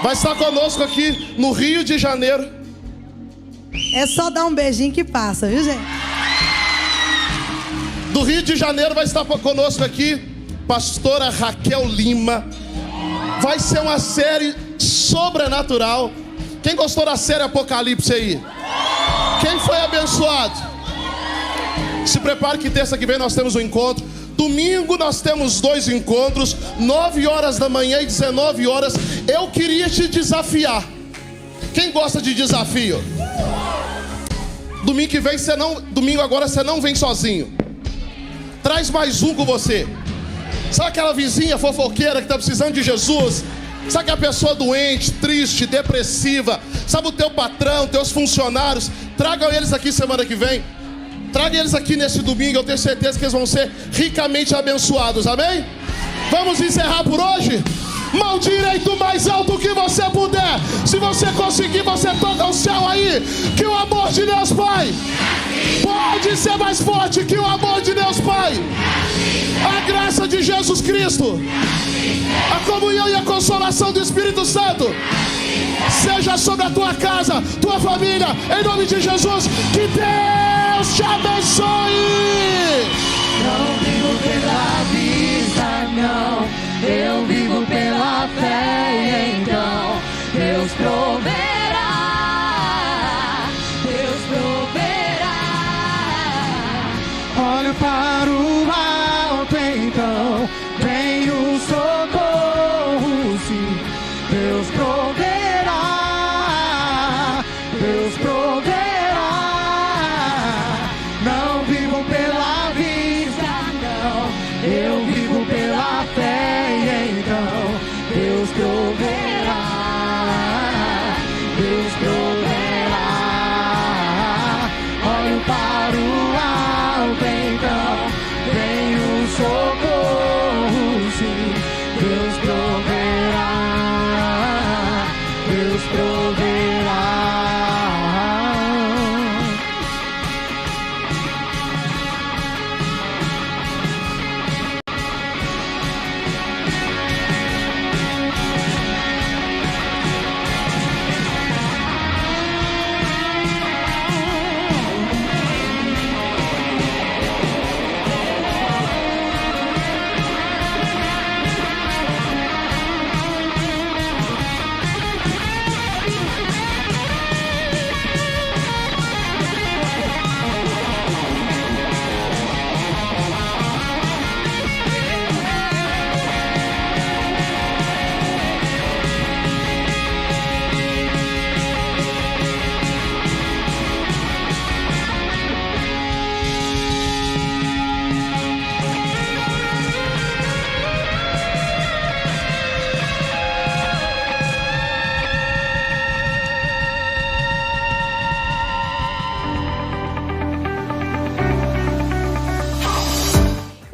Vai estar conosco aqui no Rio de Janeiro. É só dar um beijinho que passa, viu, gente? Do Rio de Janeiro vai estar conosco aqui pastora Raquel Lima. Vai ser uma série sobrenatural. Quem gostou da série Apocalipse aí? Quem foi abençoado? Se prepare que terça que vem nós temos um encontro. Domingo nós temos 2 encontros, 9 horas da manhã e 19 horas. Eu queria te desafiar. Quem gosta de desafio? Domingo agora você não vem sozinho. Traz mais um com você. Sabe aquela vizinha fofoqueira que está precisando de Jesus? Sabe aquela pessoa doente, triste, depressiva? Sabe o teu patrão, teus funcionários? Tragam eles aqui semana que vem. Traga eles aqui nesse domingo. Eu tenho certeza que eles vão ser ricamente abençoados, amém? Vamos encerrar por hoje? Mão direito mais alto que você puder. Se você conseguir, você toca o céu aí. Que o amor de Deus Pai pode ser mais forte que o amor de Deus Pai. A graça de Jesus Cristo, a comunhão e a consolação do Espírito Santo seja sobre a tua casa, tua família, em nome de Jesus. Que Deus te abençoe. Não vivo pela vista, não. Eu vivo pela fé, então Deus proverá, Deus proverá. Olho para o alto, então vem o socorro, sim. Deus proverá, Deus proverá. Não vivo pela vista, não. Eu vivo pela fé, então Deus proverá,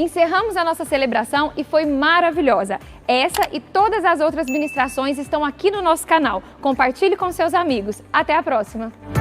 Encerramos a nossa celebração e foi maravilhosa. Essa e todas as outras ministrações estão aqui no nosso canal. Compartilhe com seus amigos. Até a próxima!